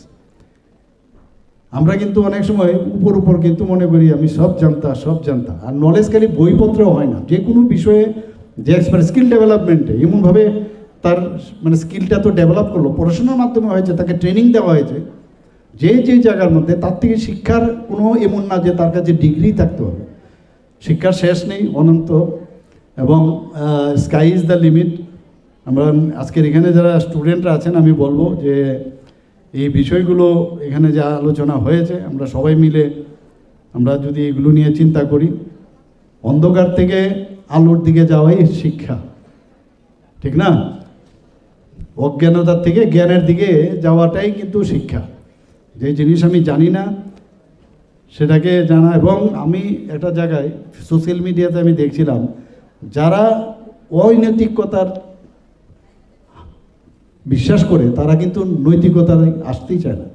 আমরা কিন্তু অনেক সময় উপর কিন্তু মনে করি আমি সব জানতা। আর নলেজ খালি বইপত্রেও হয় না, যে কোনো বিষয়ে যে এক্সপার্ট স্কিল ডেভেলপমেন্টে এমনভাবে তার মানে স্কিলটা তো ডেভেলপ করলো, পড়াশোনার মাধ্যমে হয়েছে, তাকে ট্রেনিং দেওয়া হয়েছে, যে যে জায়গার মধ্যে, তার থেকে শিক্ষার কোনো এমন না যে তার কাছে ডিগ্রি থাকতে হবে। শিক্ষার শেষ নেই, অনন্ত, এবং স্কাই ইজ দ্য লিমিট। আমরা আজকের এখানে যারা স্টুডেন্টরা আছেন, আমি বলবো যে এই বিষয়গুলো এখানে যা আলোচনা হয়েছে, আমরা সবাই মিলে আমরা যদি এগুলো নিয়ে চিন্তা করি, অন্ধকার থেকে আলোর দিকে যাওয়াই শিক্ষা, ঠিক না? অজ্ঞানতার থেকে জ্ঞানের দিকে যাওয়াটাই কিন্তু শিক্ষা। যে জিনিস আমি জানি না সেটাকে জানা। এবং আমি একটা জায়গায় সোশ্যাল মিডিয়াতে আমি দেখছিলাম, যারা অনৈতিকতার বিশ্বাস করে তারা কিন্তু নৈতিকতায় আসতেই চায় না।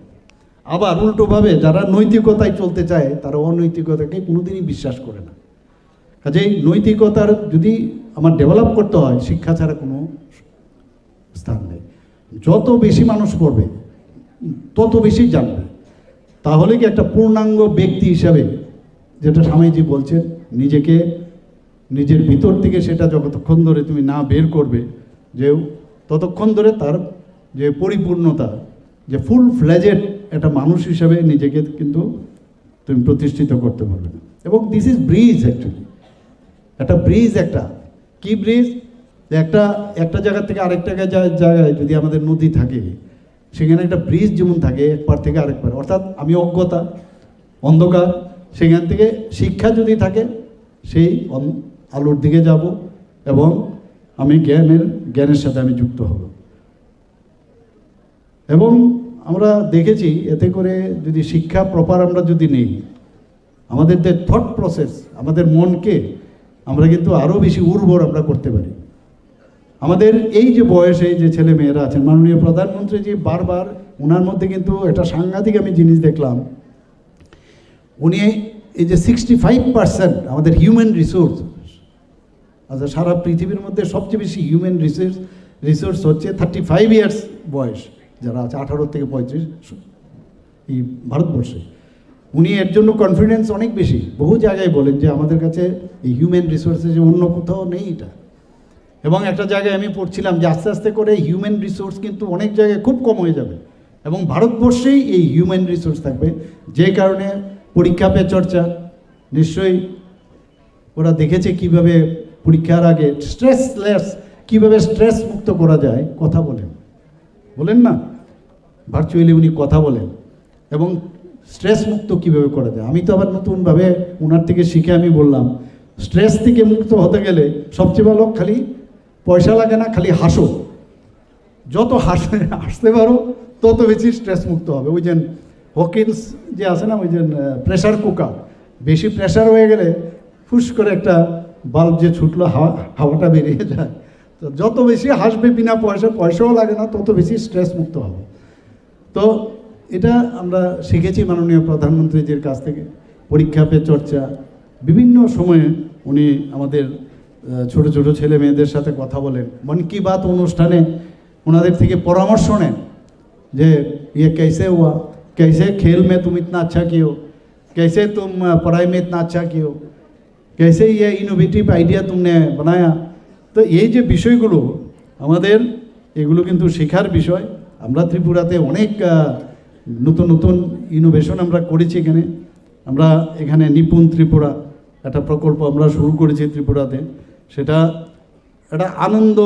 আবার উল্টোভাবে যারা নৈতিকতায় চলতে চায় তারা অনৈতিকতাকে কোনোদিনই বিশ্বাস করে না। কাজেই নৈতিকতার যদি আমার ডেভেলপ করতে হয়, শিক্ষা ছাড়া কোনো স্থান নেই। যত বেশি মানুষ পড়বে তত বেশি জানবে, তাহলে কি একটা পূর্ণাঙ্গ ব্যক্তি হিসাবে, যেটা স্বামীজি বলছেন, নিজেকে নিজের ভিতর থেকে সেটা যতক্ষণ ধরে তুমি না বের করবে, যে ততক্ষণ ধরে তার যে পরিপূর্ণতা, যে ফুল ফ্লেজেড একটা মানুষ হিসাবে নিজেকে কিন্তু তুমি প্রতিষ্ঠিত করতে পারবে না। এবং দিস ইজ ব্রিজ, অ্যাকচুয়ালি একটা ব্রিজ। একটা কি ব্রিজ? একটা জায়গা থেকে আরেকটা জায়গায় যদি আমাদের নদী থাকে, সেখানে একটা ব্রিজ যেমন থাকে এক পার থেকে আরেক পার, অর্থাৎ আমি অজ্ঞতা, অন্ধকার, সেখান থেকে শিক্ষা যদি থাকে, সেই আলোর দিকে যাব এবং আমি জ্ঞানের সাথে আমি যুক্ত হব। এবং আমরা দেখেছি এতে করে যদি শিক্ষা প্রপার আমরা যদি নেই, আমাদের যে থট প্রসেস, আমাদের মনকে আমরা কিন্তু আরও বেশি উর্বর আমরা করতে পারি। আমাদের এই যে বয়সে যে ছেলে মেয়েরা আছেন, মাননীয় প্রধানমন্ত্রী যে বারবার ওনার মধ্যে কিন্তু একটা সাংঘাতিক আমি জিনিস দেখলাম, উনি এই যে 65% আমাদের হিউম্যান রিসোর্স, আচ্ছা সারা পৃথিবীর মধ্যে সবচেয়ে বেশি হিউম্যান রিসোর্স হচ্ছে 35 ইয়ার্স বয়স যারা আছে, 18 থেকে 35 এই ভারতবর্ষে। উনি এর জন্য কনফিডেন্স অনেক বেশি, বহু জায়গায় বলেন যে আমাদের কাছে এই হিউম্যান রিসোর্সে যে অন্য কোথাও নেই এটা। এবং একটা জায়গায় আমি পড়ছিলাম যে আস্তে আস্তে করে হিউম্যান রিসোর্স কিন্তু অনেক জায়গায় খুব কম হয়ে যাবে, এবং ভারতবর্ষেই এই হিউম্যান রিসোর্স থাকবে। যে কারণে পরীক্ষা পে চর্চা, নিশ্চয়ই ওরা দেখেছে কিভাবে পরীক্ষার আগে স্ট্রেসলেস, কিভাবে স্ট্রেস মুক্ত করা যায়, কথা বলেন না, ভার্চুয়ালি উনি কথা বলেন, এবং স্ট্রেস মুক্ত কীভাবে করা যায়। আমি তো আবার নতুনভাবে ওনার থেকে শিখে আমি বললাম, স্ট্রেস থেকে মুক্ত হতে গেলে সবচেয়ে ভালো খালি পয়সা লাগে না, খালি হাসো। যত হাসতে পারো তত বেশি স্ট্রেস মুক্ত হবে। ওই যে হকিন্স যে আছে না, ওই যে প্রেশার কুকার, বেশি প্রেশার হয়ে গেলে ফুস করে একটা বাল্ব যে ছুটলো, হাওয়াটা বেরিয়ে যায়। তো যত বেশি হাসবে বিনা পয়সাও লাগে না, তত বেশি স্ট্রেস মুক্ত হবে। তো এটা আমরা শিখেছি মাননীয় প্রধানমন্ত্রীজির কাছ থেকে। পরীক্ষা পে চর্চা, বিভিন্ন সময়ে উনি আমাদের ছোট ছোট ছেলে মেয়েদের সাথে কথা বলেন। মন কি বাত অনুষ্ঠানে ওনাদের থেকে পরামর্শ নেন যে ये कैसे हुआ, कैसे खेल में तुम इतना अच्छा किए हो, कैसे तुम पढ़ाई में इतना अच्छा किए हो, कैसे ये इनोवेटिव आइडिया तुमने बनाया। তো এই যে বিষয়গুলো আমাদের, এগুলো কিন্তু শেখার বিষয়। আমরা ত্রিপুরাতে অনেক নতুন নতুন ইনোভেশন আমরা করেছি। আমরা এখানে নিপুণ ত্রিপুরা একটা প্রকল্প আমরা শুরু করেছি ত্রিপুরাতে। সেটা একটা আনন্দ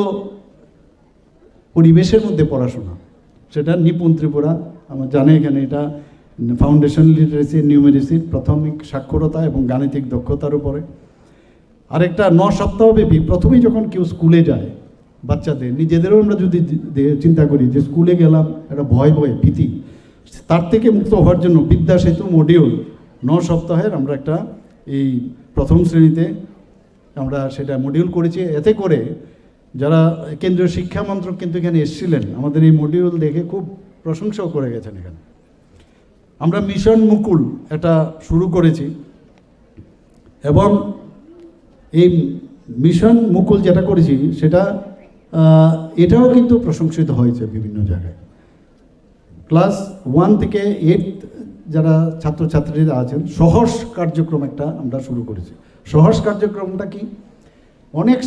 পরিবেশের মধ্যে পড়াশোনা, সেটা নিপুণ ত্রিপুরা। আমার জানে এখানে এটা ফাউন্ডেশন লিটারেসি, নিউমেরিসি, প্রাথমিক সাক্ষরতা এবং গাণিতিক দক্ষতার উপরে। আরেকটা 9 সপ্তাহব্যাপী, প্রথমেই যখন কেউ স্কুলে যায়, বাচ্চাদের নিজেদেরও আমরা যদি চিন্তা করি যে স্কুলে গেলাম একটা ভয় ভীতি, তার থেকে মুক্ত হওয়ার জন্য বিদ্যা সেতু মডিউল 9 সপ্তাহের আমরা একটা এই প্রথম শ্রেণীতে আমরা সেটা মডিউল করেছি। এতে করে যারা কেন্দ্রীয় শিক্ষা মন্ত্রক কিন্তু এখানে এসেছিলেন, আমাদের এই মডিউল দেখে খুব প্রশংসাও করে গেছেন। এখানে আমরা মিশন মুকুল এটা শুরু করেছি, এবং এই মিশন মুকুল যেটা করেছি সেটা এটাও কিন্তু প্রশংসিত হয়েছে বিভিন্ন জায়গায়। ক্লাস 1 থেকে 8 যারা ছাত্রছাত্রীরা আছেন, সহজ কার্যক্রম একটা আমরা শুরু করেছি। সহজ কার্যক্রমটা কি? অনেক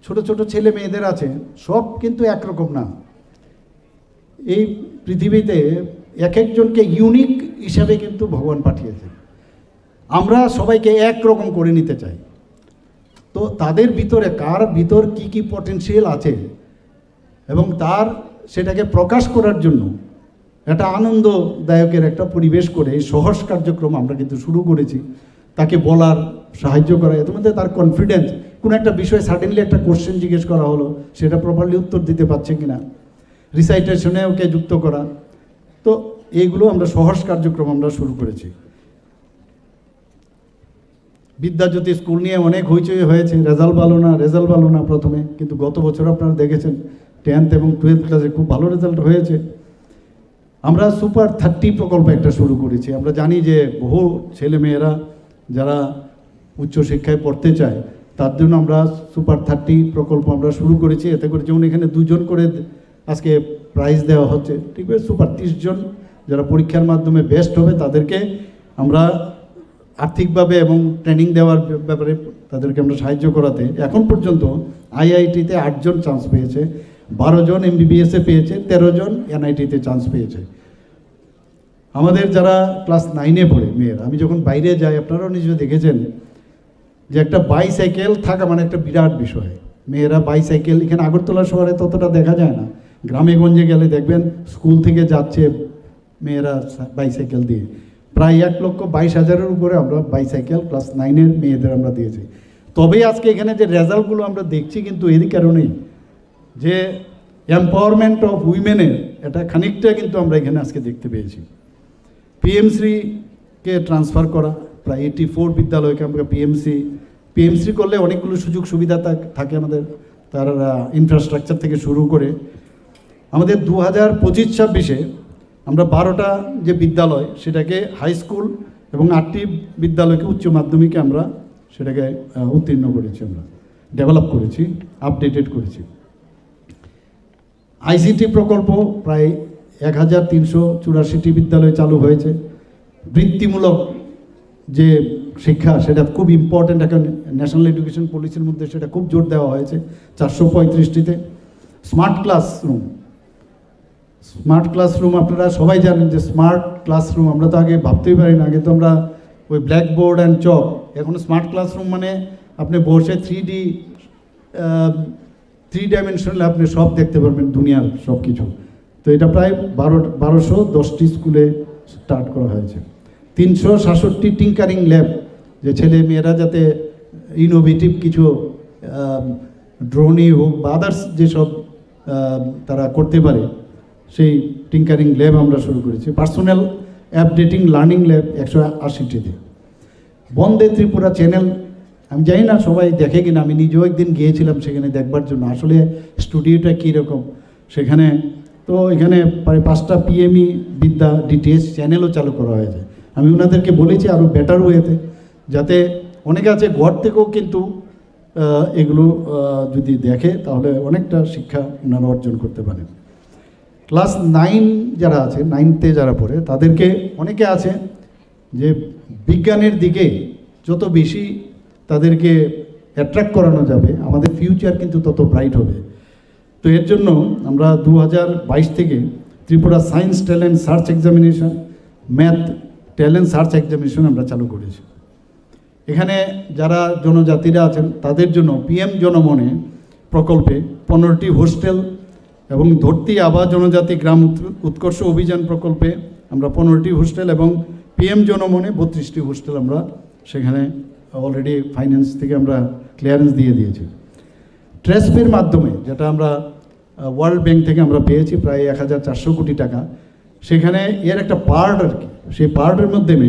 ছোট ছোট ছেলে মেয়েদের আছে, সব কিন্তু একরকম না। এই পৃথিবীতে এক একজনকে ইউনিক হিসাবে কিন্তু ভগবান পাঠিয়েছেন। আমরা সবাইকে একরকম করে নিতে চাই, তো তাদের ভিতরে কার ভিতর কি কি পটেনশিয়াল আছে এবং তার সেটাকে প্রকাশ করার জন্য একটা আনন্দদায়কের একটা পরিবেশ করে এই সহজ কার্যক্রম আমরা কিন্তু শুরু করেছি। তাকে বলার, সাহায্য করা, এর মধ্যে তার কনফিডেন্স, কোনো একটা বিষয়ে সাডেনলি একটা কোশ্চেন জিজ্ঞেস করা হলো, সেটা প্রপারলি উত্তর দিতে পারছে কিনা, রিসাইটেশনে ওকে যুক্ত করা, তো এইগুলো আমরা সহজ কার্যক্রম আমরা শুরু করেছি। বিদ্যাজ্যোতি স্কুল নিয়ে অনেক হইচই হয়েছে, রেজাল্ট ভালো না প্রথমে, কিন্তু গত বছর আপনারা দেখেছেন 10th এবং 12th ক্লাসে খুব ভালো রেজাল্ট হয়েছে। আমরা সুপার 30 প্রকল্প একটা শুরু করেছি। আমরা জানি যে বহু ছেলেমেয়েরা যারা উচ্চশিক্ষায় পড়তে চায় তার জন্য আমরা সুপার 30 প্রকল্প আমরা শুরু করেছি। এতে করে যেমন এখানে 2 জন করে আজকে প্রাইজ দেওয়া হচ্ছে, ঠিক আছে, সুপার 30 জন যারা পরীক্ষার মাধ্যমে বেস্ট হবে তাদেরকে আমরা আর্থিকভাবে এবং ট্রেনিং দেওয়ার ব্যাপারে তাদেরকে আমরা সাহায্য করাতে এখন পর্যন্ত আইআইটিতে 8 জন চান্স পেয়েছে, 12 জন এমবিবিএসে পেয়েছে, 13 জন এনআইটিতে চান্স পেয়েছে। আমাদের যারা ক্লাস 9-এ পড়ে মেয়েরা, আমি যখন বাইরে যাই আপনারাও নিজে দেখেছেন যে একটা বাইসাইকেল থাকা মানে একটা বিরাট বিষয়। মেয়েরা বাইসাইকেল, এখানে আগরতলা শহরে ততটা দেখা যায় না, গ্রামে গঞ্জে গেলে দেখবেন স্কুল থেকে যাচ্ছে মেয়েরা বাইসাইকেল দিয়ে। প্রায় 1,22,000-এর উপরে আমরা বাইসাইকেল ক্লাস 9-এর মেয়েদের আমরা দিয়েছি। তবে আজকে এখানে যে রেজাল্টগুলো আমরা দেখছি কিন্তু এরই কারণেই যে এম্পাওয়ারমেন্ট অফ উইমেনের এটা খানিকটা কিন্তু আমরা এখানে আজকে দেখতে পেয়েছি। পিএমসিকে ট্রান্সফার করা, প্রায় 84 বিদ্যালয়কে আমরা পিএমসি করলে অনেকগুলো সুযোগ সুবিধা থাকে আমাদের, তার ইনফ্রাস্ট্রাকচার থেকে শুরু করে। আমাদের 2025-26-এ আমরা 12টা যে বিদ্যালয় সেটাকে হাই স্কুল এবং 8টি বিদ্যালয়কে উচ্চ মাধ্যমিকে আমরা সেটাকে উত্তীর্ণ করেছি, আমরা ডেভেলপ করেছি, আপডেটেড করেছি। আইসিটি প্রকল্প প্রায় 1384টি বিদ্যালয়ে চালু হয়েছে। বৃত্তিমূলক যে শিক্ষা সেটা খুব ইম্পর্ট্যান্ট, এখন ন্যাশনাল এডুকেশন পলিসির মধ্যে সেটা খুব জোর দেওয়া হয়েছে 435টিতে। স্মার্ট ক্লাসরুম আপনারা সবাই জানেন যে স্মার্ট ক্লাসরুম আমরা তো আগে ভাবতেই পারি না, আগে তো আমরা ওই ব্ল্যাকবোর্ড অ্যান্ড চক, এখন স্মার্ট ক্লাসরুম মানে আপনি বসে 3 ডাইমেনশনালে আপনি সব দেখতে পারবেন, দুনিয়ার সব কিছু। তো এটা প্রায় 1210টি স্কুলে স্টার্ট করা হয়েছে। 366টি টিঙ্কারিং ল্যাব, যে ছেলে মেয়েরা যাতে ইনোভেটিভ কিছু ড্রোনই হোক বা আদার্স যেসব তারা করতে পারে সেই টিঙ্কারিং ল্যাব আমরা শুরু করেছি। পার্সোনাল আপডেটিং লার্নিং ল্যাব 180টিতে। বন্দে ত্রিপুরা চ্যানেল, আমি জানি না সবাই দেখে কিনা, আমি নিজেও একদিন গিয়েছিলাম সেখানে দেখবার জন্য আসলে স্টুডিওটা কীরকম সেখানে। তো এখানে প্রায় 5টা পিএমই বিদ্যা ডিটিএস চ্যানেলও চালু করা হয়েছে। আমি ওনাদেরকে বলেছি আরও বেটার ওয়েতে, যাতে অনেকে আছে ঘর থেকেও কিন্তু এগুলো যদি দেখে তাহলে অনেকটা শিক্ষা ওনারা অর্জন করতে পারেন। ক্লাস 9 যারা আছে, 9তে যারা পড়ে তাদেরকে অনেকে আছে যে বিজ্ঞানের দিকে যত বেশি তাদেরকে অ্যাট্রাক্ট করানো যাবে আমাদের ফিউচার কিন্তু তত ব্রাইট হবে। তো এর জন্য আমরা 2022 থেকে Tripura science talent search examination, math talent search examination আমরা চালু করেছি। এখানে যারা জনজাতিরা আছেন তাদের জন্য পিএম জনমনে প্রকল্পে 15টি হোস্টেল এবং ধরতি আবা জনজাতি গ্রাম উৎকর্ষ অভিযান প্রকল্পে আমরা 15টি হোস্টেল এবং পিএম জনমনে 32টি হোস্টেল আমরা সেখানে অলরেডি ফাইন্যান্স থেকে আমরা ক্লিয়ারেন্স দিয়ে দিয়েছি। ট্রেসপের মাধ্যমে যেটা আমরা ওয়ার্ল্ড ব্যাংক থেকে আমরা পেয়েছি প্রায় 1400 কোটি টাকা, সেখানে এর একটা পার্ট আর কি, সেই পার্টের মাধ্যমে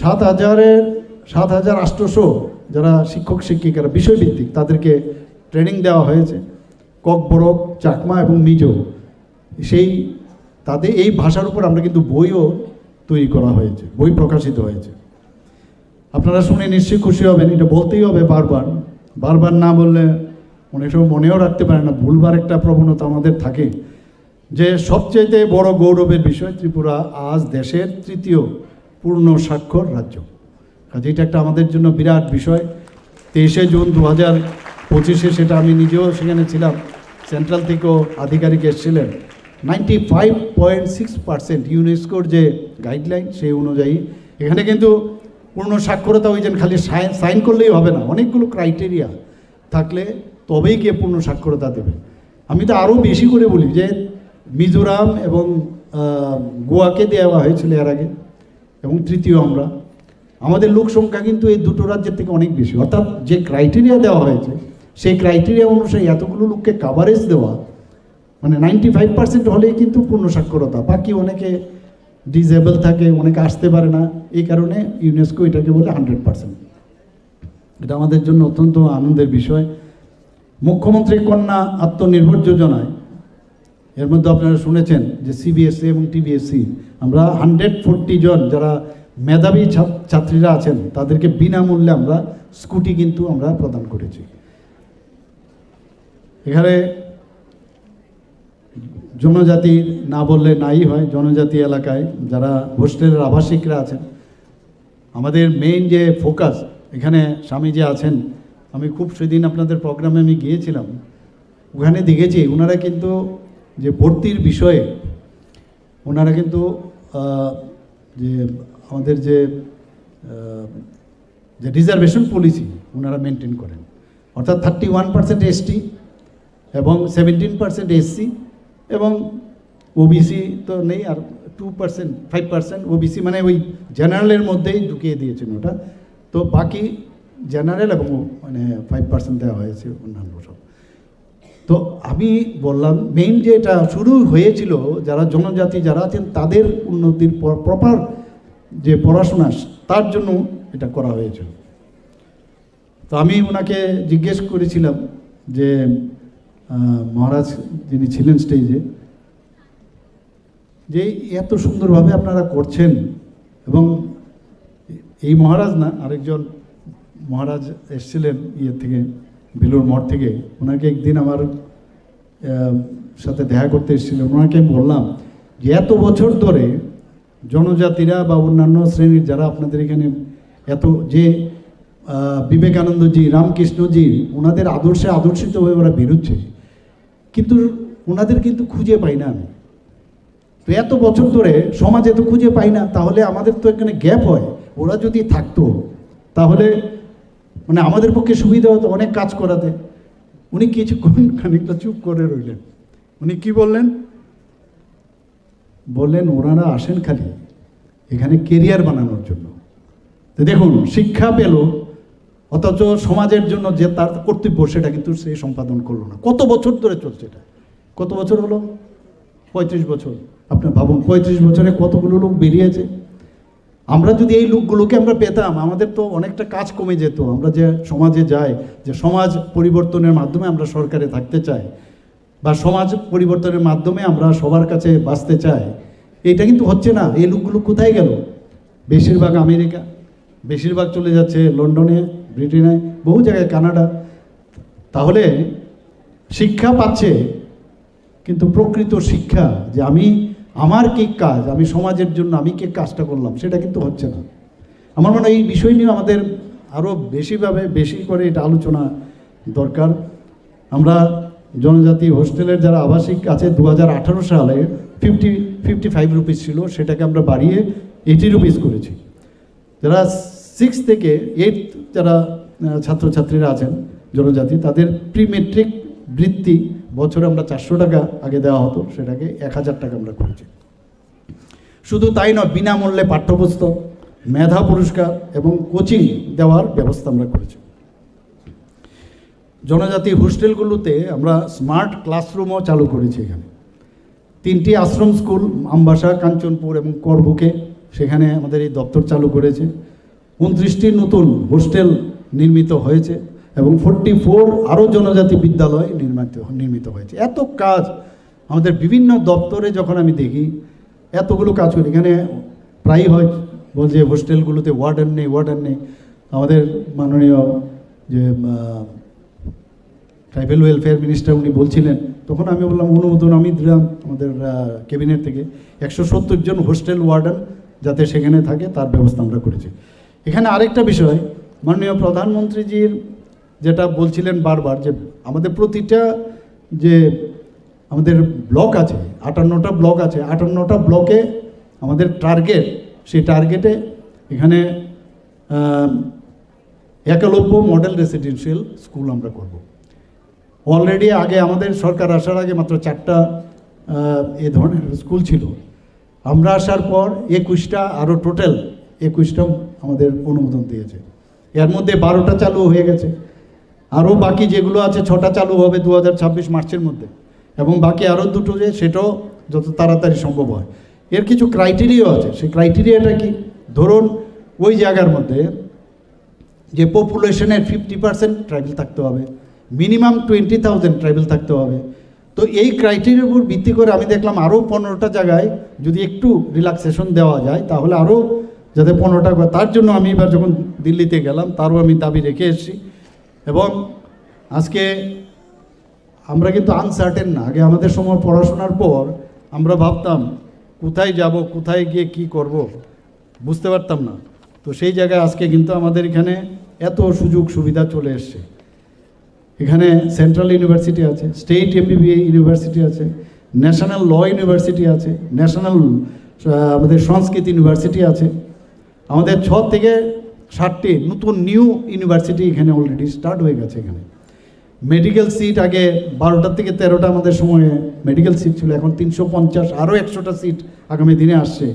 7,800 যারা শিক্ষক শিক্ষিকারা বিষয়ভিত্তিক তাদেরকে ট্রেনিং দেওয়া হয়েছে। ককবরক, চাকমা এবং মিজো, সেই তাদের এই ভাষার উপর আমরা কিন্তু বইও তৈরি করা হয়েছে, বই প্রকাশিত হয়েছে। আপনারা শুনে নিশ্চয়ই খুশি হবেন, এটা বলতেই হবে বারবার না বললে অনেক সময় মনেও রাখতে পারে না, ভুলবার একটা প্রবণতা আমাদের থাকে। যে সবচেয়ে বড় গৌরবের বিষয়, ত্রিপুরা আজ দেশের 3য় পূর্ণ স্বাক্ষর রাজ্য। কাজে এটা একটা আমাদের জন্য বিরাট বিষয়। 23শে জুন 2025-এ সেটা আমি নিজেও সেখানে ছিলাম, সেন্ট্রাল থেকেও আধিকারিক এসেছিলেন। 95.6% ইউনেস্কোর যে গাইডলাইন সেই অনুযায়ী এখানে কিন্তু পূর্ণ সাক্ষরতা ওই যে খালি সাইন করলেই হবে না, অনেকগুলো ক্রাইটেরিয়া থাকলে তবেই গিয়ে পূর্ণ সাক্ষরতা দেবে। আমি তো আরও বেশি করে বলি যে মিজোরাম এবং গোয়াকে দেওয়া হয়েছিল এর আগে, এবং তৃতীয় আমরা, আমাদের লোক সংখ্যা কিন্তু এই দুটো রাজ্যের থেকে অনেক বেশি, অর্থাৎ যে ক্রাইটেরিয়া দেওয়া হয়েছে সেই ক্রাইটেরিয়া অনুসারে এতগুলো লোককে কাভারেজ দেওয়া মানে 95% হলেই কিন্তু পূর্ণ সাক্ষরতা। বাকি অনেকে ডিসেবল থাকে, অনেকে আসতে পারে না, এই কারণে ইউনেস্কো এটাকে বলে 100%। এটা আমাদের জন্য অত্যন্ত আনন্দের বিষয়। মুখ্যমন্ত্রী কন্যা আত্মনির্ভর যোজনায় এর মধ্যে আপনারা শুনেছেন যে সিবিএসই এবং টিবিএসসি আমরা 140 জন যারা মেধাবী ছাত্রীরা আছেন তাদেরকে বিনামূল্যে আমরা স্কুটি কিন্তু আমরা প্রদান করেছি। এখানে জনজাতি না বললে নাই হয়, জনজাতি এলাকায় যারা হোস্টেলের আবাসিকরা আছেন, আমাদের মেইন যে ফোকাস এখানে স্বামীজি আছেন, আমি খুব সেদিন আপনাদের প্রোগ্রামে আমি গিয়েছিলাম, ওখানে দেখেছি ওনারা কিন্তু যে ভর্তির বিষয়ে ওনারা কিন্তু যে আমাদের যে রিজার্ভেশন পলিসি ওনারা মেনটেন করেন, অর্থাৎ 31% এসটি এবং 17% এসসি এবং ওবিসি তো নেই, আর 2% 5% ওবিসি মানে ওই জেনারেলের মধ্যেই ঢুকিয়ে দিয়েছেন ওটা, তো বাকি জেনারেল এবং মানে 5% দেওয়া হয়েছে অন্যান্য সব। তো আমি বললাম মেইন যে এটা শুরু হয়েছিল যারা জনজাতি যারা আছেন তাদের উন্নতির প্রপার যে পড়াশোনা তার জন্য এটা করা হয়েছিল। তো আমি ওনাকে জিজ্ঞেস করেছিলাম যে মহারাজ যিনি ছিলেন স্টেজে, যে এত সুন্দরভাবে আপনারা করছেন, এবং এই মহারাজ না আরেকজন মহারাজ এসেছিলেন ইয়ে থেকে বেলুর মঠ থেকে, ওনাকে একদিন আমার সাথে দেখা করতে এসেছিলেন, ওনাকে বললাম যে এত বছর ধরে জনজাতিরা বা অন্যান্য শ্রেণীর যারা আপনাদের এখানে এত যে বিবেকানন্দজি রামকৃষ্ণজি ওনাদের আদর্শে আদর্শিত হয়ে ওরা বেরোচ্ছে, কিন্তু ওনাদের কিন্তু খুঁজে পাই না আমি। তো এত বছর ধরে সমাজে তো খুঁজে পাই না, তাহলে আমাদের তো এখানে গ্যাপ হয়। ওরা যদি থাকতো তাহলে মানে আমাদের পক্ষে সুবিধা হতো অনেক কাজ করাতে। উনি কিছুক্ষণ খানিকটা চুপ করে রইলেন। উনি কি বললেন? বললেন ওনারা আসেন খালি এখানে কেরিয়ার বানানোর জন্য। তো দেখুন শিক্ষা পেল অথচ সমাজের জন্য যে তার কর্তব্য সেটা কিন্তু সে সম্পাদন করলো না। কত বছর ধরে চলছে এটা? কত বছর হলো? 35 বছর। আপনার ভাবুন 35 বছরে কতগুলো লোক বেরিয়েছে। আমরা যদি এই লোকগুলোকে আমরা পেতাম আমাদের তো অনেকটা কাজ কমে যেত। আমরা যে সমাজে যাই, যে সমাজ পরিবর্তনের মাধ্যমে আমরা সরকারে থাকতে চাই বা সমাজ পরিবর্তনের মাধ্যমে আমরা সবার কাছে বাঁচতে চাই, এটা কিন্তু হচ্ছে না। এই লোকগুলো কোথায় গেল? বেশিরভাগ আমেরিকা, বেশিরভাগ চলে যাচ্ছে লন্ডনে, ব্রিটেনে, বহু জায়গায়, কানাডা। তাহলে শিক্ষা পাচ্ছে কিন্তু প্রকৃত শিক্ষা যে আমি আমার কি কাজ, আমি সমাজের জন্য আমি কি কাজটা করলাম, সেটা কিন্তু হচ্ছে না। আমার মনে হয় এই বিষয় নিয়ে আমাদের আরও বেশি করে এটা আলোচনা দরকার। আমরা জনজাতি হোস্টেলের যারা আবাসিক আছে 2018 সালে 55 রুপিস ছিল, সেটাকে আমরা বাড়িয়ে 80 রুপিস করেছি। যারা 6 থেকে 8 যারা ছাত্রছাত্রীরা আছেন জনজাতি তাদের প্রি মেট্রিক বৃত্তি বছরে আমরা 400 টাকা আগে দেওয়া হতো, সেটাকে 1000 টাকা আমরা করেছি। শুধু তাই নয়, বিনামূল্যে পাঠ্যপুস্তক, মেধা পুরস্কার এবং কোচিং দেওয়ার ব্যবস্থা আমরা করেছি। জনজাতি হোস্টেলগুলোতে আমরা স্মার্ট ক্লাসরুমও চালু করেছি। এখানে 3টি আশ্রম স্কুল আমবাসা, কাঞ্চনপুর এবং করবুকে, সেখানে আমাদের এই দপ্তর চালু করেছে। 29টি নতুন হোস্টেল নির্মিত হয়েছে এবং 44 আরও জনজাতি বিদ্যালয় নির্মিত হয়েছে। এত কাজ আমাদের বিভিন্ন দপ্তরে যখন আমি দেখি এতগুলো কাজ করি, এখানে প্রায়ই হয় বলছে হোস্টেলগুলোতে ওয়ার্ডেন নেই। আমাদের মাননীয় যে ট্রাইবাল ওয়েলফেয়ার মিনিস্টার উনি বলছিলেন, তখন আমি বললাম অনুমোদন আমি দিলাম আমাদের ক্যাবিনেট থেকে 170 জন হোস্টেল ওয়ার্ডেন যাতে সেখানে থাকে তার ব্যবস্থা আমরা করেছি। এখানে আরেকটা বিষয় মাননীয় প্রধানমন্ত্রীজির যেটা বলছিলেন বারবার, যে আমাদের প্রতিটা যে আমাদের ব্লক আছে, 58টা ব্লক আছে, 58টা ব্লকে আমাদের টার্গেট, সেই টার্গেটে এখানে একলব্য মডেল রেসিডেন্সিয়াল স্কুল আমরা করব। অলরেডি আগে আমাদের সরকার আসার আগে মাত্র 4টা এ ধরনের স্কুল ছিল। আমরা আসার পর 21টা, আরও টোটাল 21টা আমাদের অনুমোদন দিয়েছে। এর মধ্যে 12টা চালু হয়ে গেছে, আরও বাকি যেগুলো আছে 6টা চালু হবে 2026 মার্চের মধ্যে, এবং বাকি আরও 2টো যে সেটাও যত তাড়াতাড়ি সম্ভব হয়। এর কিছু ক্রাইটেরিয়াও আছে। সেই ক্রাইটেরিয়াটা কি? ধরুন ওই জায়গার মধ্যে যে পপুলেশনের 50% ট্রাইবেল থাকতে হবে, মিনিমাম 20,000 ট্রাইবেল থাকতে হবে। তো এই ক্রাইটেরিয়ার উপর ভিত্তি করে আমি দেখলাম আরও 15টা জায়গায় যদি একটু রিল্যাক্সেশন দেওয়া যায় তাহলে আরও যাতে 15টা, তার জন্য আমি এবার যখন দিল্লিতে গেলাম তারও আমি দাবি রেখে এসেছি। এবং আজকে আমরা কিন্তু আনসার্টেন না। আগে আমাদের সময় পড়াশোনার পর আমরা ভাবতাম কোথায় যাব, কোথায় গিয়ে কি করব, বুঝতে পারতাম না। তো সেই জায়গায় আজকে কিন্তু আমাদের এখানে এত সুযোগ সুবিধা চলে এসছে। এখানে সেন্ট্রাল ইউনিভার্সিটি আছে, স্টেট এমবিবিএ ইউনিভার্সিটি আছে, ন্যাশনাল ল ইউনিভার্সিটি আছে, ন্যাশনাল আমাদের সংস্কৃত ইউনিভার্সিটি আছে। আমাদের 6 থেকে 7টি নতুন নিউ ইউনিভার্সিটি এখানে অলরেডি স্টার্ট হয়ে গেছে। এখানে মেডিকেল সিট আগে 12টা থেকে 13টা আমাদের সময়ে মেডিকেল সিট ছিল, এখন 350, আরও 100টা সিট আগামী দিনে আসছে।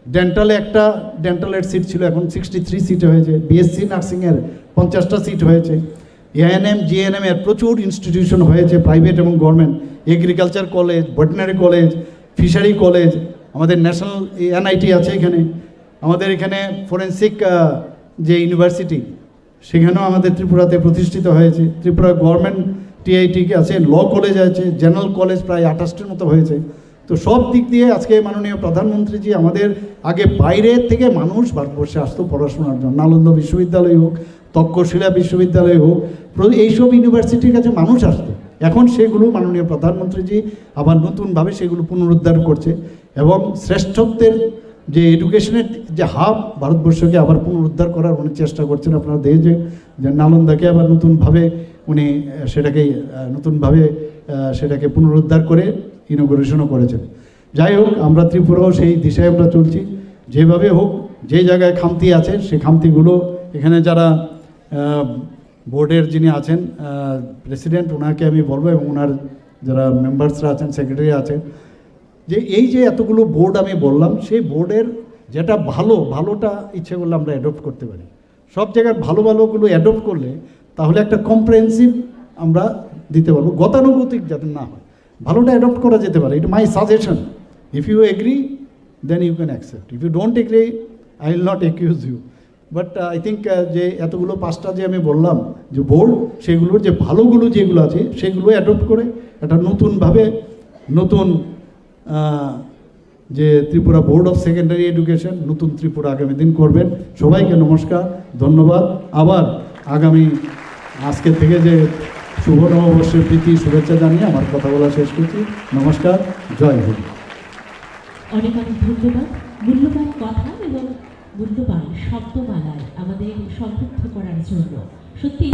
ডেন্টালে একটা ডেন্টালের সিট ছিল, এখন 63 সিট হয়েছে। বিএসসি নার্সিংয়ের 50টা সিট হয়েছে। এএনএম জিএনএম এর প্রচুর ইনস্টিটিউশন হয়েছে, প্রাইভেট এবং government. Agriculture college, veterinary college, fishery college, আমাদের ন্যাশনাল এনআইটি আছে এখানে। আমাদের এখানে ফরেন্সিক যে ইউনিভার্সিটি সেখানেও আমাদের ত্রিপুরাতে প্রতিষ্ঠিত হয়েছে। ত্রিপুরা গভর্নমেন্ট টিআইটি আছে, ল কলেজ আছে, জেনারেল কলেজ প্রায় 28টির মতো হয়েছে। তো সব দিক দিয়ে আজকে মাননীয় প্রধানমন্ত্রীজি আমাদের আগে বাইরে থেকে মানুষ ভারতবর্ষে আসতো পড়াশোনার জন্য, নালন্দা বিশ্ববিদ্যালয় হোক, তক্ষশিলা বিশ্ববিদ্যালয় হোক, এইসব ইউনিভার্সিটির কাছে মানুষ আসতো। এখন সেগুলো মাননীয় প্রধানমন্ত্রীজি আবার নতুনভাবে সেগুলো পুনরুদ্ধার করছে এবং শ্রেষ্ঠত্বের যে এডুকেশনের যে হাব ভারতবর্ষকে আবার পুনরুদ্ধার করার উনি চেষ্টা করছেন। আপনারা দেখেছেন যে নালন্দাকে আবার নতুনভাবে উনি সেটাকে পুনরুদ্ধার করে ইনগুরেশনও করেছেন। যাই হোক, আমরা ত্রিপুরাও সেই দিশায় আমরা চলছি। যেভাবে হোক, যে জায়গায় খামতি আছে সেই খামতিগুলো এখানে যারা বোর্ডের যিনি আছেন প্রেসিডেন্ট, ওনাকে আমি বলবো, এবং ওনার যারা মেম্বার্সরা আছেন, সেক্রেটারি আছেন, যে এই যে এতগুলো বোর্ড আমি বললাম, সেই বোর্ডের যেটা ভালোটা ইচ্ছে করলে আমরা অ্যাডপ্ট করতে পারি। সব জায়গার ভালোগুলো অ্যাডপ্ট করলে তাহলে একটা কম্প্রিহেন্সিভ আমরা দিতে পারবো, গতানুগতিক যাতে না হয়, ভালোটা অ্যাডপ্ট করা যেতে পারে। এটা my suggestion. If you agree then you can accept, if you don't agree I will not accuse you. But I think যে এতগুলো 5টা যে আমি বললাম যে বোর্ড, সেগুলোর যে ভালোগুলো যেগুলো আছে সেগুলো অ্যাডপ্ট করে একটা নতুনভাবে নতুন যে Tripura board of secondary education, নতুন ত্রিপুরা আগামী দিন করবেন। সবাইকে নমস্কার, ধন্যবাদ। আবার আগামী আজকের থেকে যে শুভ নববর্ষের প্রীতি শুভেচ্ছা জানিয়ে আমার কথা বলা শেষ করছি। নমস্কার, জয় হিন্দ। অনেক অনেক ধন্যবাদ। মূল্যবান কথা এবং মূল্যবান শব্দমালায় আমাদের সমৃদ্ধ করার জন্য। সত্যি